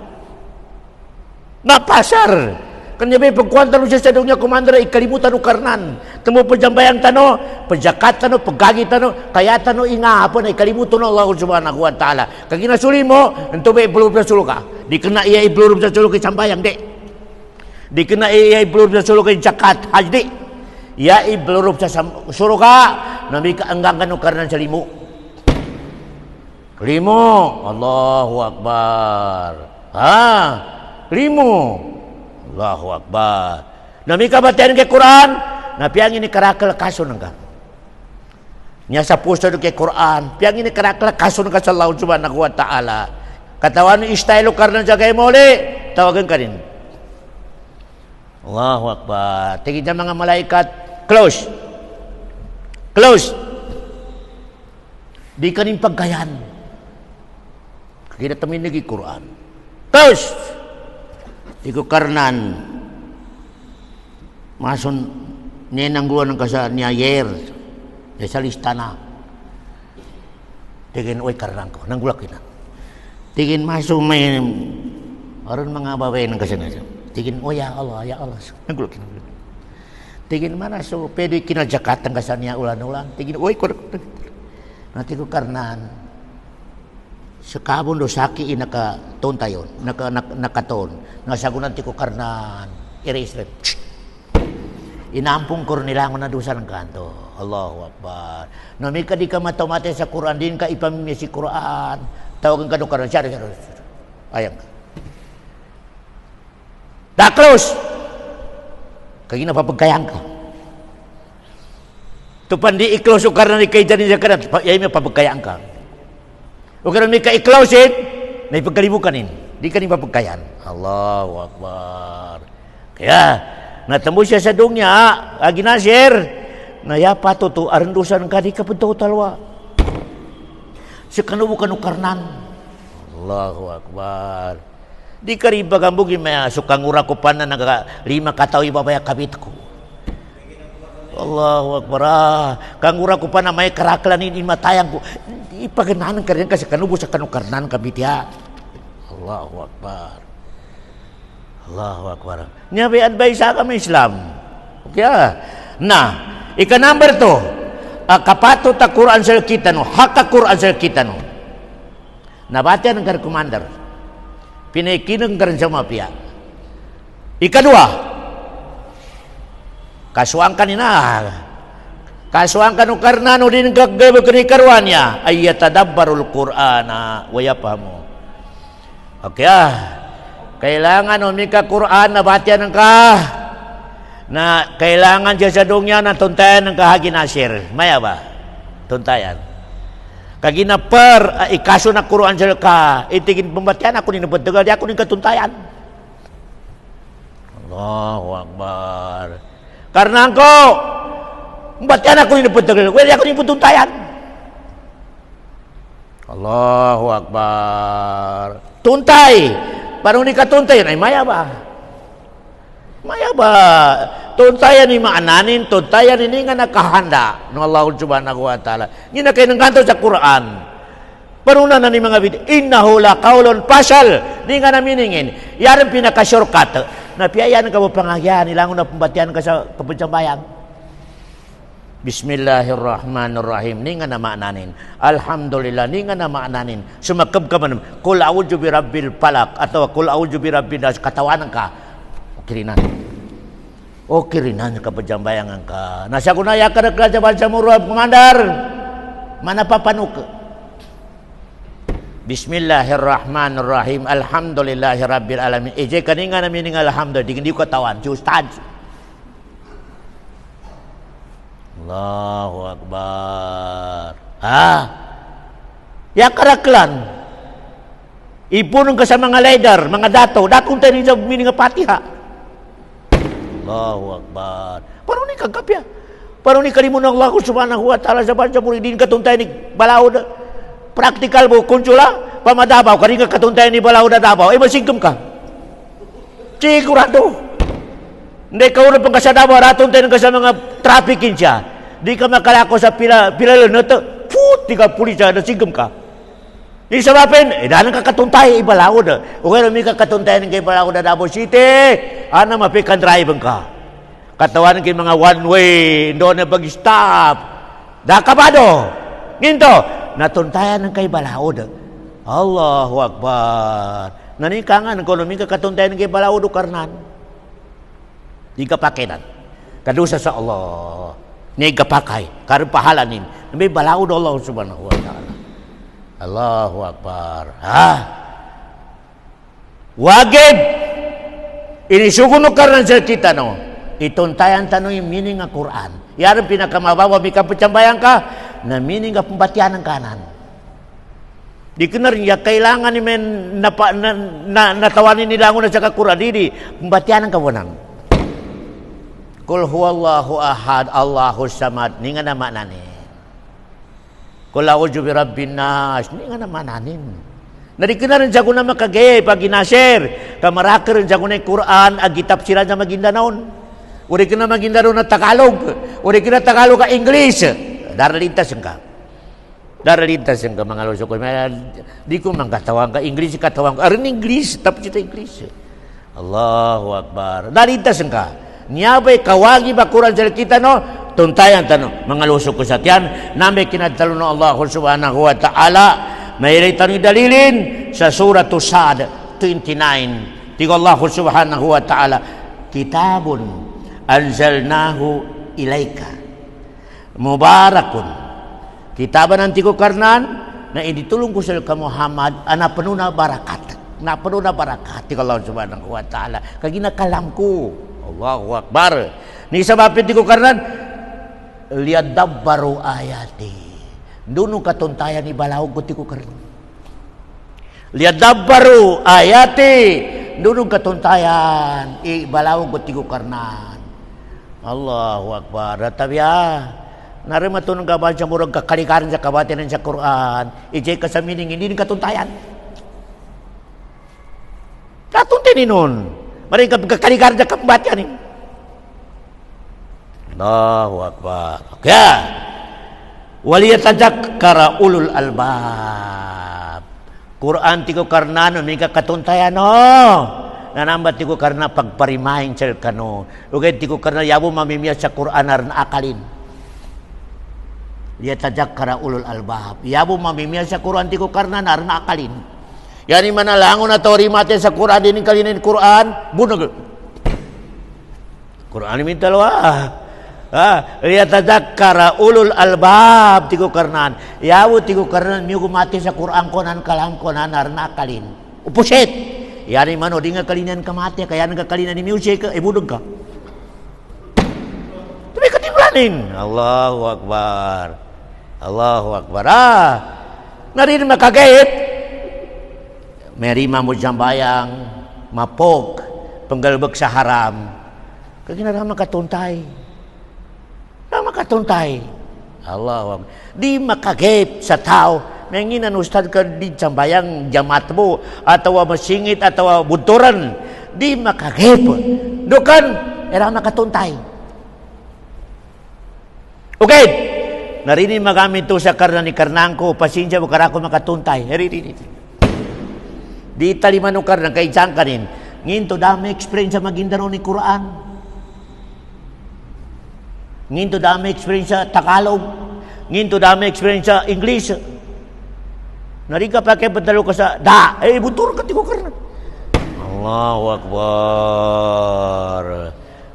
Napasar. Kanya may pagkuhan siya sa dunya kumandara, ikalimutan o karnan. Tamo pajambayang tano, pajakat tano, paggagi tano, kaya tano ingahapon, ikalimutan Allah subhanahu wa ta'ala. Kag ginasuli mo, ito may iblurup sa sulo ka. Di kena iya iblurup sa sulo kay sambayang, di. Di kena iya iblurup sa sulo kay jakat, hajdi. Iya iblurup sa sulo ka, nami kaanggangan o karnan sa limo. Limo, Allahu Akbar. Limo. Allahu Akbar. Nami kabatian kay Quran, napiang ini karakal kaso nangka. Nya sa puso kay Quran, piang ini karakal kaso nangka sa Allah subhanahu wa ta'ala. Katawan istaylo karna jagay mole, tawagan ka rin. Allahu Akbar. Tingin sa mga malaikat, close. Close. Di ka rin pagkayan. Kaya taminig kay Quran. Close. Iko karnan mason nenangguan ng kasa niya yer sa listana tigin oy karnan ko nanggulak ina tigin maso may aron mga babae ng kasa na tigin oy ya Allah nanggulak ina tigin mana so pwede kinajakat ng kasa niya ulan-ulan tigin oy ko nanti ko karnan sekabon do saki nakaton tayo nakaton nasagunan ti ko karnan erase inampung kur nilangon na dosa ng kanto. Allahu Akbar. Namika di ka matomate sa Quran, din ka ipamimya si Quran. Tawagan ka doon karon siya. Ayang ka. Da close. Kaya napapagkayang ka. Tupan di i-close o karena ni kay dyan niya ka na, yay may papagkayang ka. O karena may ka-i-close it, na ipagkalibukanin. Di ka ni papagkayan. Allahu Akbar. Kaya, natamo siya sa dunya, ginasir, na yapa to arandusan ka, di ka punta talwa. Si kanubo kanukarnan. Allahu Akbar. Di ka rin bagambugin, may sukang ura ko pa na nagalima kataw ibabaya kabit ko. Allahu Akbar. Kangura ko pa na may karaklanin imatayang ko. Ipagananan ka rin kasi kanubo sa kanukarnan kabit ya. Allahu Akbar. Allahu Akbar. Niya may advice sa kami Islam. Okay. Na, ika number 2. Kapato ta Quran sa kita no. Haka Quran sa kita no. Nabati ang kar commander. Pinakilang ka rin sa mafia. Ika-2. Kasuang kanina. Kasuang kanu karnano din kagabo kani karwanya ay yatadabbarul Qur'ana wa yafahamu. Okay kailangan umika Quran na batian ka na kailangan dyan sa dungya na tuntayan ng kahagi nasir. Maya ba? Tuntayan. Kagina per ikaso na Quran sa ka itigin pembatian ako ni nabadagal di ako ni katuntayan. Allahu Akbar. Karena engkau batian ako ni nabadagal wala ako ni tuntayan. Allahu Akbar. Tuntay. Parang ni katuntay ay maya ba? Maya ba? Tuntayan ni maananin, tuntayan ni nga nakahanda ng Allah subhanahu wa ta'ala. Nga na kayo ng kanto sa Quran. Paruna na ni mga video, innahu la qaulun fasal. Ni nga naminingin. Yaran pinaka-shortcut. Napiayan ka mo pangahyan, nilangon na pambatian ka sa kapunsabayan. Bismillahirrahmanirrahim. Ni nga na maananin. Alhamdulillah. Ni nga na maananin. Sumakab ka man. Kul a'udhu bi rabbil falak. Atau kul a'udhu bi rabbil nas. Katawanan ka. Kirinan. Kirinan ka pajambayangan ka. Nasa kunaya ka nagkala sa murab, komandar. Mana papanuk. Bismillahirrahmanirrahim. Alhamdulillahi rabbil alamin. Ije kaninga na mining alhamdulillah. Di ko katawan. Si Ustad. Allahu Akbar. Ya karaklan. Ipunong ka sa mga leader, mga dato. Dakong tayo sa mining patiha. Allahu Akbar. Parang ni kagkapya. Parang ni kalimun ng Allah subhanahu wa ta'ala sa bansa muridin katuntay ni Balaod. Praktikal mo, kunsula, pamadabaw, karinga katuntay ni Balaod na Dabaw. Masigtom ka. Sigurado. Hindi ka unang pang kasadabaw, raton tayo ka sa mga trafficking siya. Di ka makalako sa pilalan na ito. Di ka pulisya, nasigtom ka. Di sa mapin, dahan ka katuntay, Balaod. O kaya may kakatuntay ng kay Balaod na Davao City. Ana mapikan driving ka. Katawan kay mga one way, doon na pag-stop. Dakabado. Ginto, natuntayan ng kay Balaod. Allahu Akbar. Nanikangan ko nung katuntayan ng kay Balaod o karnan. Di ka pakinan. Kadusa sa Allah. Ni kapakay. Karang pahalanin. May Balaod Allah subhanahu wa ta'ala. Allahu Akbar. Wagib. Inisugun no karnan sa kita no. Ituntayan tanong yung meaning ng Quran. Yan ang pinakamabawa, may kapatsambayan ka, na meaning ng pembatian ng kanan. Di ka na rin, kailangan ni men natawanin nila ako na sa Quran. Di, pembatian ng kawanan. Kul huwallahu ahad, Allahu samad, ni nga naman nanin. Kul a'udhu bi rabbin nas, ni nga naman nanin. Nari ka na rin sa kuna makagay, pag inasir, kamaraka rin sa kuna yung Quran, agitap sila na magindanon. Uri ka na magindaro na Tagalog. Uri ka na Tagalog ka English. Daralintas ka. Daralintas ka mga loso ko. Di ko mangkatawang ka English katawang ka. Arin English. Tapos ito English. Allahu Akbar. Daralintas ka. Niyabay kawagi ba Quran sa kita no? Tuntayan tanong. Mga loso ko sa tiyan. Nami kinadalo na Allah subhanahu wa ta'ala. Mayroon tanong dalilin sa surah Sa'ad 29. Tigo Allah subhanahu wa ta'ala. Kitabun anzalnahu ilaika mubarakun kitaban nanti ko karnan na iditulong ko sa Muhammad ana penuh na barakat ti Allah subhanahu wa ta'ala kagina kalam ko Allahu akbar ni sabab ti ko karnan liyadabbaru ayati dunong katuntayan ni balawag ko ti ko karnan liyadabbaru ayati dunong katuntayan ibalawag ko ti ko karnan Allahu akbar tabiya narima to nang gaban sa murag kakalikaran sa kabatinan sa Quran ijay ka sa meaning hindi katuntayan katuntin nun maring kakalikaran sa kabatinan Allahu akbar kaya waliyatazakkara ulul albab Quran ti ko karnan may katuntayan nanambat ti ko karna pagparimahin sel kano ugay ti ko karna yabo mamimiya sa Quran aran akalin liyatazakkara ulul albab yabo mamimiya sa Quran ti ko karna aran akalin yani manalangon na tori mate sa Quran din kalinin Quran bunag Quran min talwa liyatazakkara ulul albab ti ko karnan yabo ti ko karna mi mate sa Quran konan kalang konan aran akalin upuset yani mano di nga kalinan ka mate kaya nga kalinan ni music ibudog ka tapi katimlanin Allahu akbar narin makagayit merima mo jambayang mapok penggalbag sa haram kagina na makatuntay Allahu akbar di makagayit sa tao menginan ustad ka di jambayang jamat mo atau masingit atau bunturan di makagayit dukan era makatuntay okay narini magamit to sa karna ni karnangko pasensya mo karako makatuntay di taliman no karna kay jangkanin nginto dami experience sa Maguindanao ni Quran nginto dami experience sa Tagalog nginto dami experience sa English narika pa kay padalo ka sa butur ka ti ko karna Allahu akbar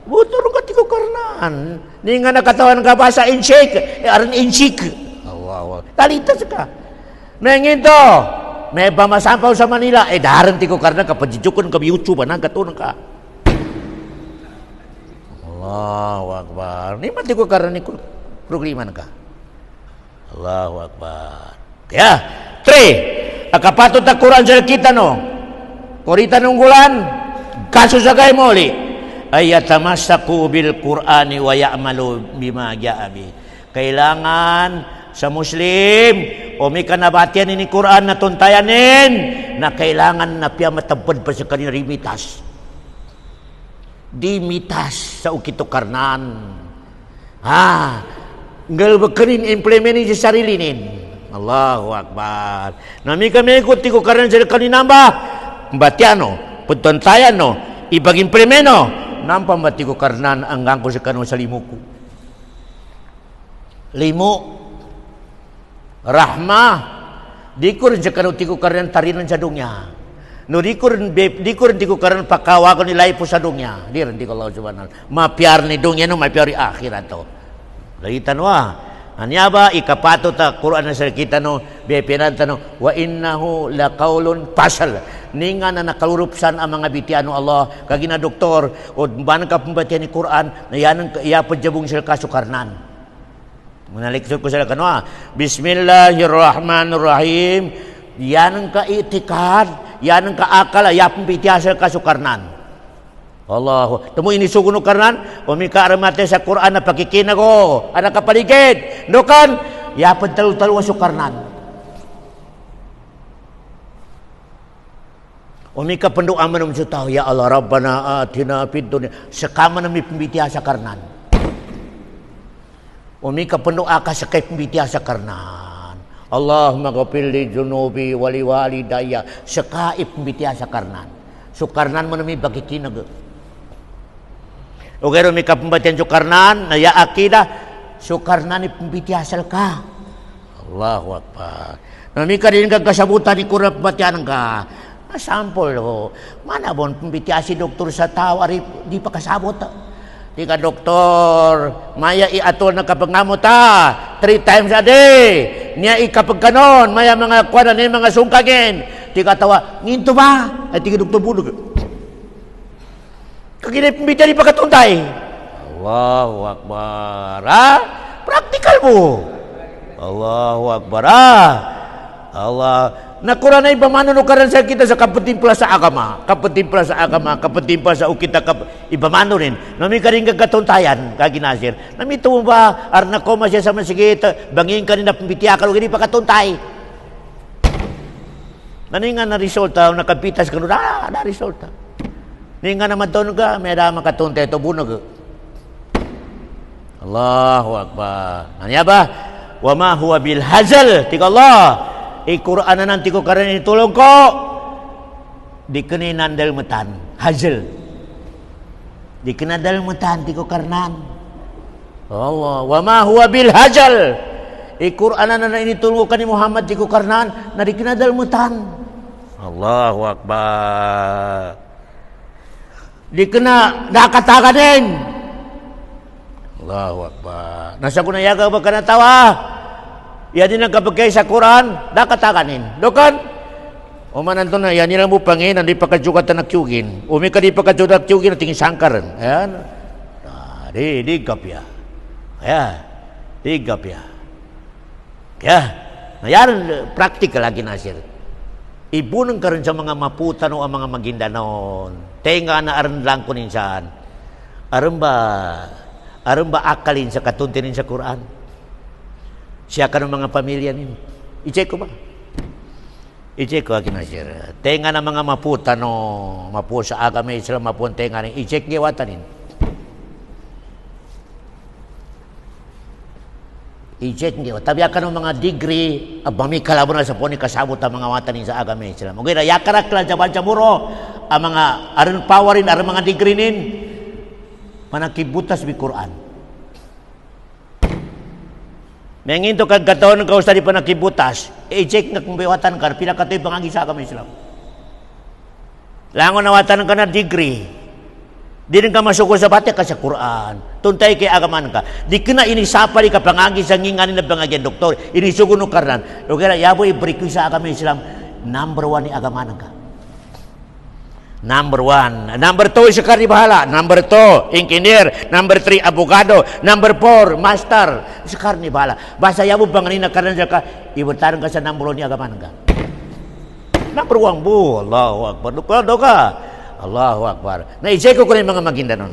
butur ka ti ko karnan ni nga nakatawan ka ba sa inshik aran inshik Allahu talitas ka mengin to may pamasampaw sa Manila daran ti ko karna kapajijukon ka YouTube na katunang ka Allahu akbar ni man ti ko karna ni programa ka Allahu akbar kaya 3 akapatot ta Quran sa kita no korita nung gulan kaso sa kay moli ayatamassaku bil Qur'ani wa ya'malu bima ja'a bi kailangan sa Muslim o may kanabatian ni Quran na tuntayanin na kailangan na piya matabad pa sa kanina rimitas di mitas sa ukito karnan ngalbakanin implementin sa sarilinin Allahu akbar nami kami ikut ti ko karnan sa kanina ba batiano putuntayano ibag-implemeno nampa mati ko karnan anggang ko sa kanong sa limuko rahmah di ko rin sa kanong ti ko karnan tarinan sa dungya no di ko rin ti ko karnan pakawakan nilay po sa dungya di rin ti ko Allah subhanahu mapiar ni dungya no mapiar ni akhirat to lagitan anya ba ikapato ta Quran na sa kita no bepinan ta no wa innahu laqaulun fasal ninga na nakalurupsan ang mga bitiano Allah kagina doktor o banang ka pambatian ni Quran na yanang iya pajabong sila kasukarnan manaliksod ko sila kanwa bismillahirrahmanirrahim yanang ka itikad yanang ka akal iya pambitian sila kasukarnan Allah temu ini suguno karnan umika aramate sa Quran na pakikinago anak kapaligid dukan ya pentalu-talu sukarnan umika pendoa manum tahu ya Allah Rabbana atina fid dunya sekaman mi pembitian sa karnan umika pendoa ka sa kay pembitian sa karnan Allahumma ghfir li junubi wali walidayya sakai pembitian sa karnan sukarnan manumi pakikinago Ugero mi kapembatian sukarnan na ya akida sukarnan ni pembitiasal ka Allahu akbar nami ka din kasabutan ni Quran pembatian ka sampol mana bon pembitiasi doktor sa tao ari di pa kasabot Tika doktor, maya iatul na kapag ta 3 times a day. Niya ikapag kanon, maya mga kuwanan ni mga sungkagin. Tika tawa, nginto ba? Ay tika doktor bunog. Kaginay pambita ni pagkatuntay. Allahu Akbar. Ha? Praktikal mo. Allahu Akbar. Ha? Allah. Nakura na ibamanon karan sa kita sa kapatimpla sa agama. Kapatimpla sa agama, kapatimpla sa ukita ibamano rin. Nami ka rin kagatuntayan, kaginasir. Nami ito ba, arna ko masya sa masigit, bangin ka rin na pambitiakal, hindi pa katuntay. Nani nga na resulta, nakapitas ka nun, na resulta. Nani nga naman doon ka, may dama katuntay, ito bunog. Allahu Akbar. Nanya ba? Wama huwa bil hazal. Tika Allah. Quran na nanti ko karin itulong ko. Di kini nandal matan. Hazal. Di kini nandal matan. Di ko karnan. Allah. Wama huwa bil hazal. Quran na initulong ko ni Muhammad. Di ko karnan. Na di kini nandal matan. Allahu Akbar. Di kena nakataganin. Allahu Akbar. Nasa ko na yaga ba ka natawa? Yan din ang kapagkay sa Quran, nakataganin. Dokan? O mananto na, yan nilang mo pangin, hindi pa kadyugat na nakyugin. Umi ka di pa kadyugat na nakyugin, tingin sangkaran. Ayan. Di gapya. Ayan. Di gapya. Kaya, yan, practical lagi nasir. Ibunang ka rin sa mga maputan o ang mga Maguindanon. Tenga na aran lang ko ninsan. Aran ba akalin sa katuntinin sa Quran? Siya ka ng mga pamilya ninyo. I-check ko ba? I-check ko, akinasir. Tenga na mga maputa, no? Mapu sa agama Islam, mapu ang tenga rin. I-check niya watanin. I-check niya. Tabi ka ng mga degree, abami kalabo na sa po ni kasabot ang mga watanin sa agama Islam. Okay na, yakarak lang sa bansamuro, ang mga aron powerin, aron mga degree nin, manakibutas bi Quran. Mengin to kagkataon ng kausari pa nakibutas, i-check nga kung biwatan ka, pinakatoy pangagi sa agama Islam. Langon nawatan ka na degree. Di rin ka masuko sa bate ka sa Quran. Tuntay kay agaman ka. Di ka na inisapali ka pangagi sa nginganin na pangagi ang doktor. Inisugo no karnan. O kaya yabo i-break sa agama Islam. Number 1 ni agaman ka. Number 1. Number 2, isa ka rin bahala. Number 2, engineer. Number 3, abogado. Number 4, master. Isa ka rin bahala. Basta yabo panganin na karan ka, ibutaran ka sa number 1 ni agaman ka. Number 1 bu. Allahu Akbar. Dukado ka. Allahu Akbar. Na-i-check ko rin mga Maguindanon.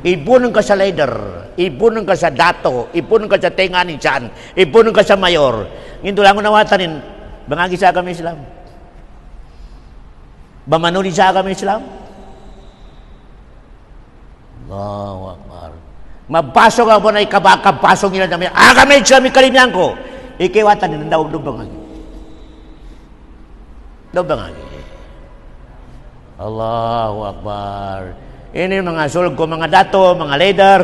Ibunan ka sa leader. Ibunan ka sa dato. Ibunan ka sa tenganin saan. Ibunan ka sa mayor. Nginto lang ko nawatanin. Bangagi sa agama Islam. Bamanuli sa agama Islam. Allahu Akbar. Mabasok ako na ikabakabasok nila namin. Agama Islam ikalimyan ko. Ikiwatan nila daw bangagi. Daw bangagi. Allahu Akbar. Ini mga sulog ko, mga dato, mga leader,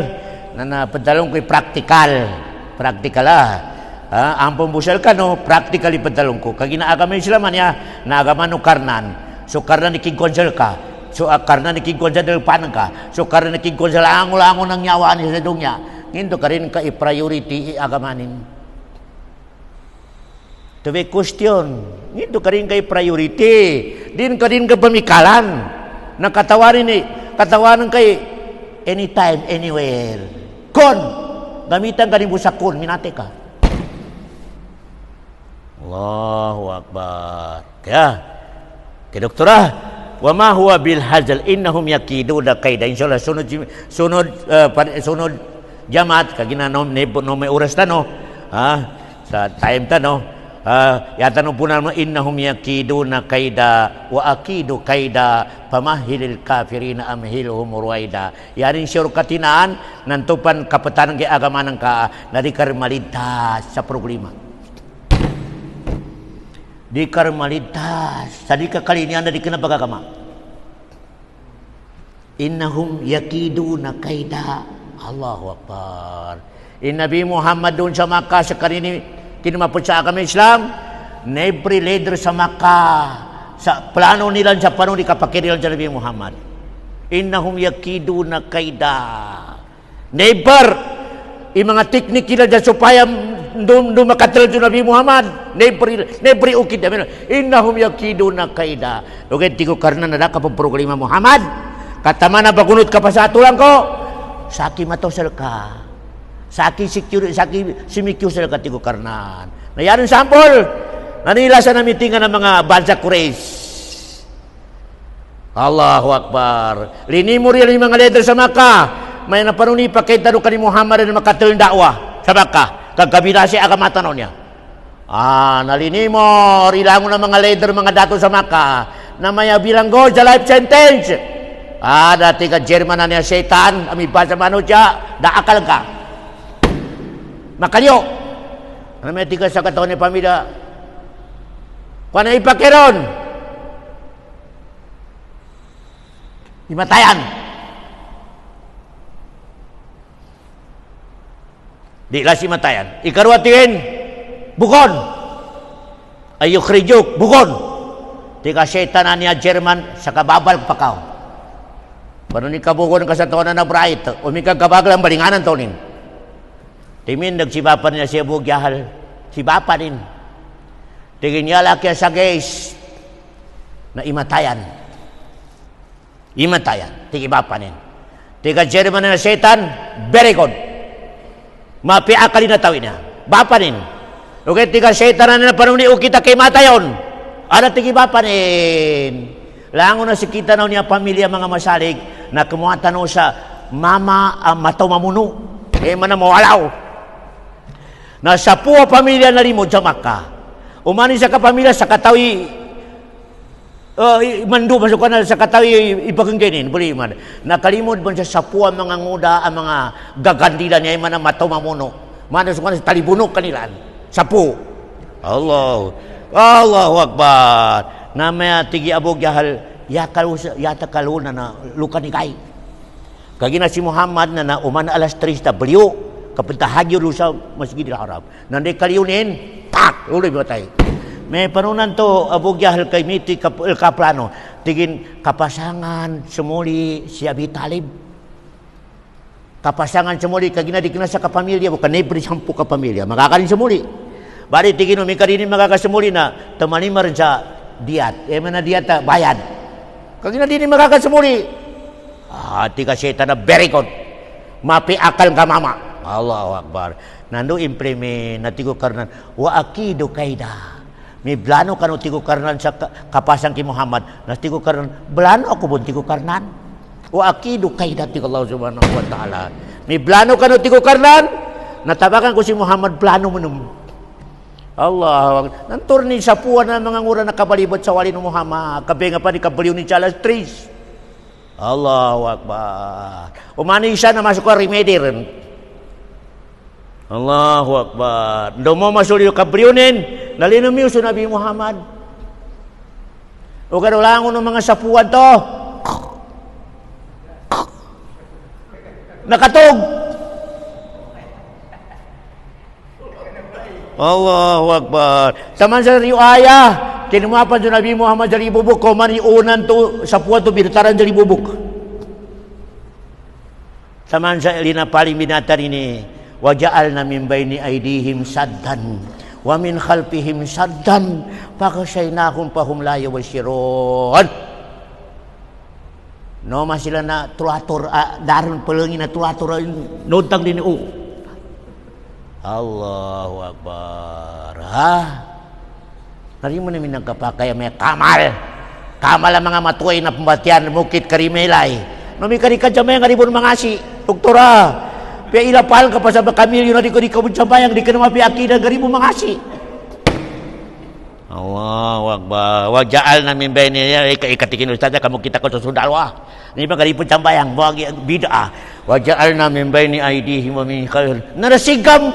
na napadalong ko'y practical. Practical ang pambusal ka, no? Practical ipadalong ko. Kaginaagama Islam niya, naagaman no karnan. So karnan ikigkonsel ka. So karnan ikigkonsel del panang ka. So karnan ikigkonsel ango-ango ng nyawa ni sa dunya. Nginto ka rin ka i-priority iagamanin. To be question. Nginto ka rin ka i-priority. Din ka rin ka pamikalan. Katawanan kay anytime, anywhere. Kon. Gamitan ka rin mo sa kon. Minate ka. Allahu Akbar. Kaya doktora, wa ma huwa bil hazal innahum yakiduna kaida. Insyaallah sunod jamaat kagina no may oras ta no. Sa time ta no. Yata no punan mo innahum yakiduna kaida wa akidu kaida pamahilil kafirina amhilhum ruwaida. Yarin sure katinaan nantupan kapetanan ge agama nang ka nadikar malitas sa problema. Di karmalitas sadi ka kalinian na di ka nabagagama. Innahum yakiduna kaida. Allahu Akbar. Nabi Muhammad doon sa Makkah sa kanini kinumapot sa agama Islam, every leader sa Makkah sa plano nila sa panahon ni kapakirilan sa Nabi Muhammad. Innahum yakiduna kaida. Never mga teknik kila dyan supaya makatal dyan Nabi Muhammad. Never ukid. Innahum yakiduna kaida. Okay, tigo karna na kapaproklima Muhammad. Katama na bagunot ka pa sa atulang ko. Saki matosal ka. Saki simikyusal ka tigo karnan. Nayarin sampol. Nanila sa namitingan ng mga bansa Quraysh. Allahu Akbar. Linimur yan yung mga leader sa Makkah. May napanuni pakita doon ka ni Muhammad na makatil dakwah sa Makkah. Kagkabinasi agamatan niya. Nalinimor. Ilangon ng mga leader, mga dato sa Makkah. Na may bilanggo sa life sentence. Dati ka German na niya setan. Amiba sa mano siya. Daakal ka. Makalyo. Ano may tiga sa katawan ni pamilya. Kung ano ipakiron. Himatayan. Di lah himatayan. Ikarwatiin. Bukon. Ayukrijuk. Bukon. Tika syaitan niya Jerman sa kababal pakaw. Paano ni kabukon ka sa taon na bright. Umikag kabaglang balinganan tonin. Timin nagsibapan niya siya bugyahal. Sibapan din. Tigin niya laki sa guys. Na imatayan. Imatayan. Tigi bapanin. Tiga Jerman na setan. Very good. Mapiakali na tawin niya. Bapanin. Okay, tiga setan na panuni kita kay matayon. Ada tigi bapanin. Lango na si kita na niya pamilya mga masalig na kumuatan o sa mama mataw mamuno. Mana mawalaw. Na sa puwa pamilya na limod sa Makkah. Umani sa kapamilya sa katawi mandu masuk na sa katawi ipagenggenin beli man. Nakalimod man sa puwa mga nguda ang mga gagandilan niya mana mataw mamuno. Mana sa talibunok kanilan. Sapu. Allahu Akbar. Namanya tigi abog yahal yata kaluna na luka ni kay. Kagina si Muhammad na umana alas 3 ta beliau kapentahagyo lu sa Masjidil Haram. Nanti kaliunin tak ulit batay. May panunan to abog yahal kay miti kaplano. Tigin kapasangan semuli si Abi Talib. Kapasangan semuli kagina dikena sa kapamilya bukan nebri sampu kapamilya. Makakalin semuli. Bari tigin umikarin makakasemuli na temanima rin sa diat. Mana diat bayad. Kagina dini makakasemuli. Tika syaitan na very good. Mapi akal ka mama. Allahu Akbar. Nando implement na tigo karnan wa akidu kaida. Mi blano kanu tigo karnan sa kapasang ki Muhammad. Na tigo karnan blano ako bun tigo karnan. Wa akidu kaida tigo Allah Subhanahu wa taala. Mi blano kanu tigo karnan. Natabakan ko si Muhammad blano menum. Allah nantur ni sapuan na mga ngura nakabalibot sa wali ni Muhammad. Kabe nga pa ni kabaliw ni Chalas Tris. Allahu Akbar. Umani siya na masuk ka remedy rin. Allahu Akbar. Ndo mo masuli yung kabriunin. Nalinom yung sa Nabi Muhammad. O kanulangon ng mga sapuan to. Nakatog. Allahu Akbar. Saman sa riwaya, kinumapan sa Nabi Muhammad dari bubuk, kau mani unan tu sapuan tu binataran dari bubuk. Saman sa ilina paling binatan ini. Waja'alna min baini aydihim saddan wa min khalfihim saddan fakashaynahum fahum la yubsirun. No masila na tulatur daron pelengi na tulatur nuntang dini Allahu Akbar. Nari mo namin ang kapakaya may kamal ang mga matuay na pembatian mukit karimelay nami karika jamay nga ribon mangasi doktora. Pia ilapal ka pa sa kamilyo na di ko sambayang di ka na mapiakida gari mo mangasi. Allahu Akbar. Waja'al na min bayni ikatikin ustadya kamu kita ko susudalwa. Ini pa gari po sambayang bagi bid'ah. Waja'al na min bayni aydihim wa min khalfihim. Narasigam.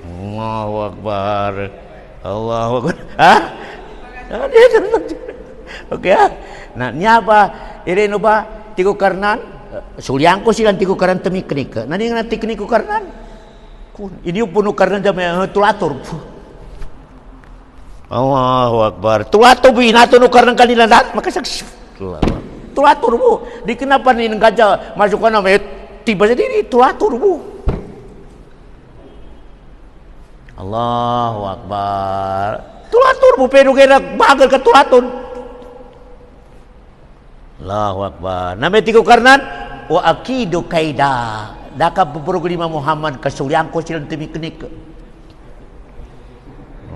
Allahu Akbar. Allahu Akbar. Okay Nah, niya ba ireno ba tigo karnan? Suliang ko silang tigo karan temiknik. Nani nga teknik ko karnan? Ini puno karnan jam tulatur. Allahu Akbar. Tulatur binato no karnan kanila lahat makasaks. tulatur bu. Di kenapa nih gajah masukkan nama tiba jadi ini tulatur bu. Allahu Akbar. Tulatur bu pedu kena bagal ke tulatur. Allahu Akbar. Nama tiku karnan wa akidu kaida. Daka beberapa lima Muhammad kasuliang ko silang timiknik.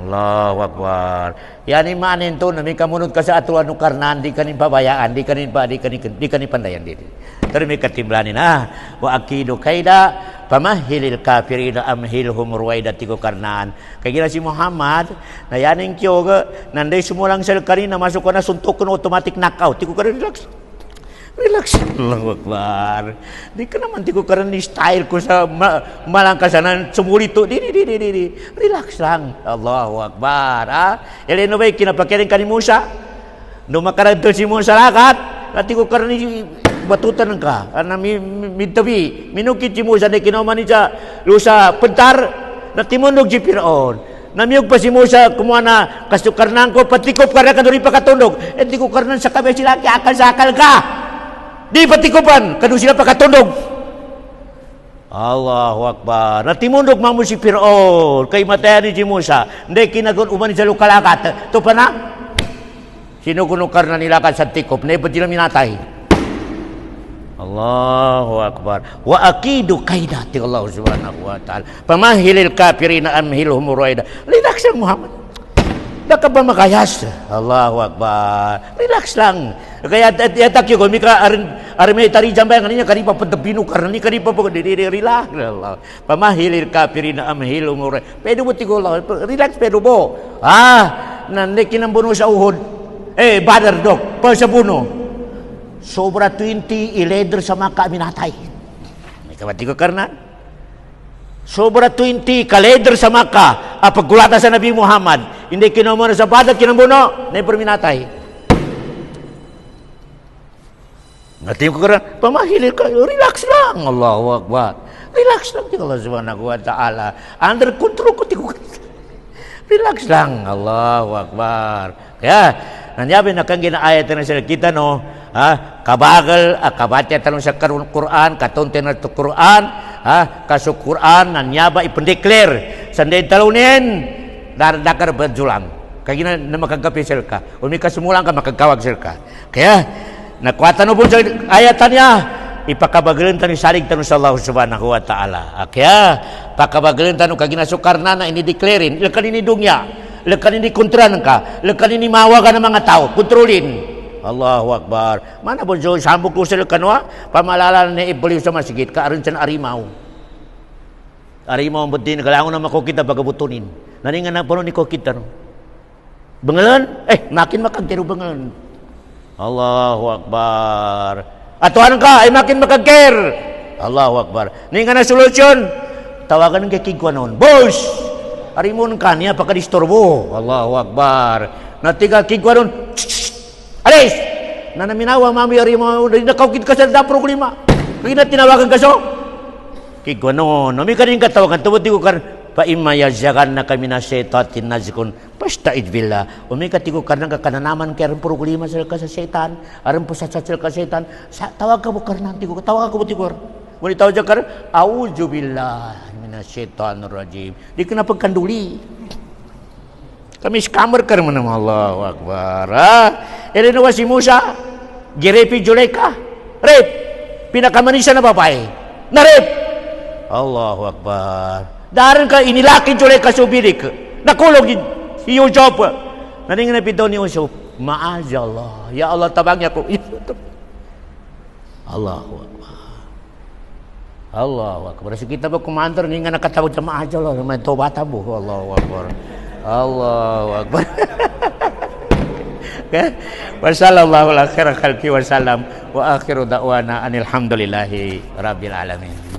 Allahu Akbar. Yani manin to nami kamunod ka sa atuan no karnan di kanin pabayaan di kanin pandayan diri. Termi katimlanin wa akidu kaida pamahilil kafirina amhilhum ruwaida tigo karnan. Kaya si Muhammad na yaning kyoga nanday sumulang sel kanina masuk na suntok no automatic knockout tigo karin relax. Allahu Akbar. Di ka naman tigo karin ni style ko sa malangkasanan sumulito di. Relax lang. Allahu Akbar. Eleno ba kinapakirin ka ni Musa? No makaranto si Musa lakat. Nati ko karin ni batutan ka. Ana mintabi. Minukit si Musa na kinauman niya lusa pentar na timundog si Firaun. Namiyog pa si Musa kumuha na kasukarnan ko patikop ka na kanuri pa katundog. Di ko karnan sa kabe sila akal sa akal ka. Di patikupan kanu sila pa katundog. Allahu Akbar. Natimundog mamu si Firaun kay matayan ni si Musa. Hindi kinagun uman sa lukalakat. Ito pa na. Sinukunukar na nilakan sa tikop. Hindi pa sila minatay. Allahu Akbar. Wa akidu kaida ti Allah subhanahu wa ta'ala. Pamahilil kafirina amhilhum ruwaida. Relax lang Muhammad. Daka ba makayas? Allahu Akbar. Relax lang. Kaya yatak yun, kung mika arme tari jambay kanina kanipa padabino karena ni kanipa po relax Allah. Pamahilil kafirina amhilhum ruwaida. Pero mo tigo Allah. Relax pero mo. Nanti kinambuno sa uhod. Badar dok. Pa sa buno. Sobra 20 iledr sa maka minatay. May kabati ko karnan. Sobra 20 kaledr sa maka apagulata sa Nabi Muhammad. Hindi kinamuna sa badat kinambuno. Na perminatay. Ngatim ko karnan. Pamahilil ka. Relax lang. Allahu Akbar. Relax lang. Allah subhanahu wa ta'ala. Under control ko. Relax lang. Allahu Akbar. Kaya nanyabi na kang ginaayat na sila kita no. Kabagal kabaca tanong sa Quran katonten na Quran kasuk Quran nanyaba ipendeklar sanday talunin dakar berjulang kagina na makagapi silka umi kasumulang ka makagawag silka kaya nakuatan mo sa ayatannya ipakabagalan tanu salig tanu sa Allah subhanahu wa ta'ala kaya pakabagalan tanu kagina sukarna na ini deklarin lekan ini dunya lekan ini kontran ka lekan ini mawa ka ng mga tao kontrolin. Allahu Akbar. Mana po jo sambok ko sila kanwa pamalala ni iblis sa masjid ka aron sa arimaw. Arimaw ang butin kalangon na makokita pagabutunin. Naningan na puno ni kokita no. Bengalan makin makagtero bengalan. Allahu Akbar. Atuan ka makin makagker. Allahu Akbar. Ningan na solusyon. Tawagan ng kikigwa noon. Boss. Arimon ka niya pakadisturbo. Allahu Akbar. Natiga kigwa noon. Alis! Nanaminawa mami ari mo nakawkit ka sa problema. Kaya tinawagan ka so. Kigwa noon. Nami ka rin katawagan. Tawad ko kan pa imayazagan na kami na setatin nazikon. Pasta'id billah. Umikatigo ka nang kakananaman kaya rin problema sa setan. Aram po sa setan. Tawag ka mo karnan. Tawag ka mo tigor. Ngunit tawag ka rin. A'udzu billah minas syaitanir rajim. Di ka na pagkanduli. Kami scammer ka naman naman. Allahu Akbar. Elinawa si Musa. Girepi Juleka. Rep. Pinakamanisa na babae. Na-rep. Allahu Akbar. Daran ka inilaki Juleka subirik. Nakulog si Yusuf. Naningan na pito ni Yusuf. Ma'azallah. Ya Allah tabang niya ko. Allahu Akbar. Allahu Akbar. So kita ba kumantar ni nga nakatawag sa ma'azallah. May tobata mo. Allahu Akbar. Allahu Akbar. Wa sallallahu alaihi wa sallam wa akhiru da'wana anil hamdulillahi rabbil alamin.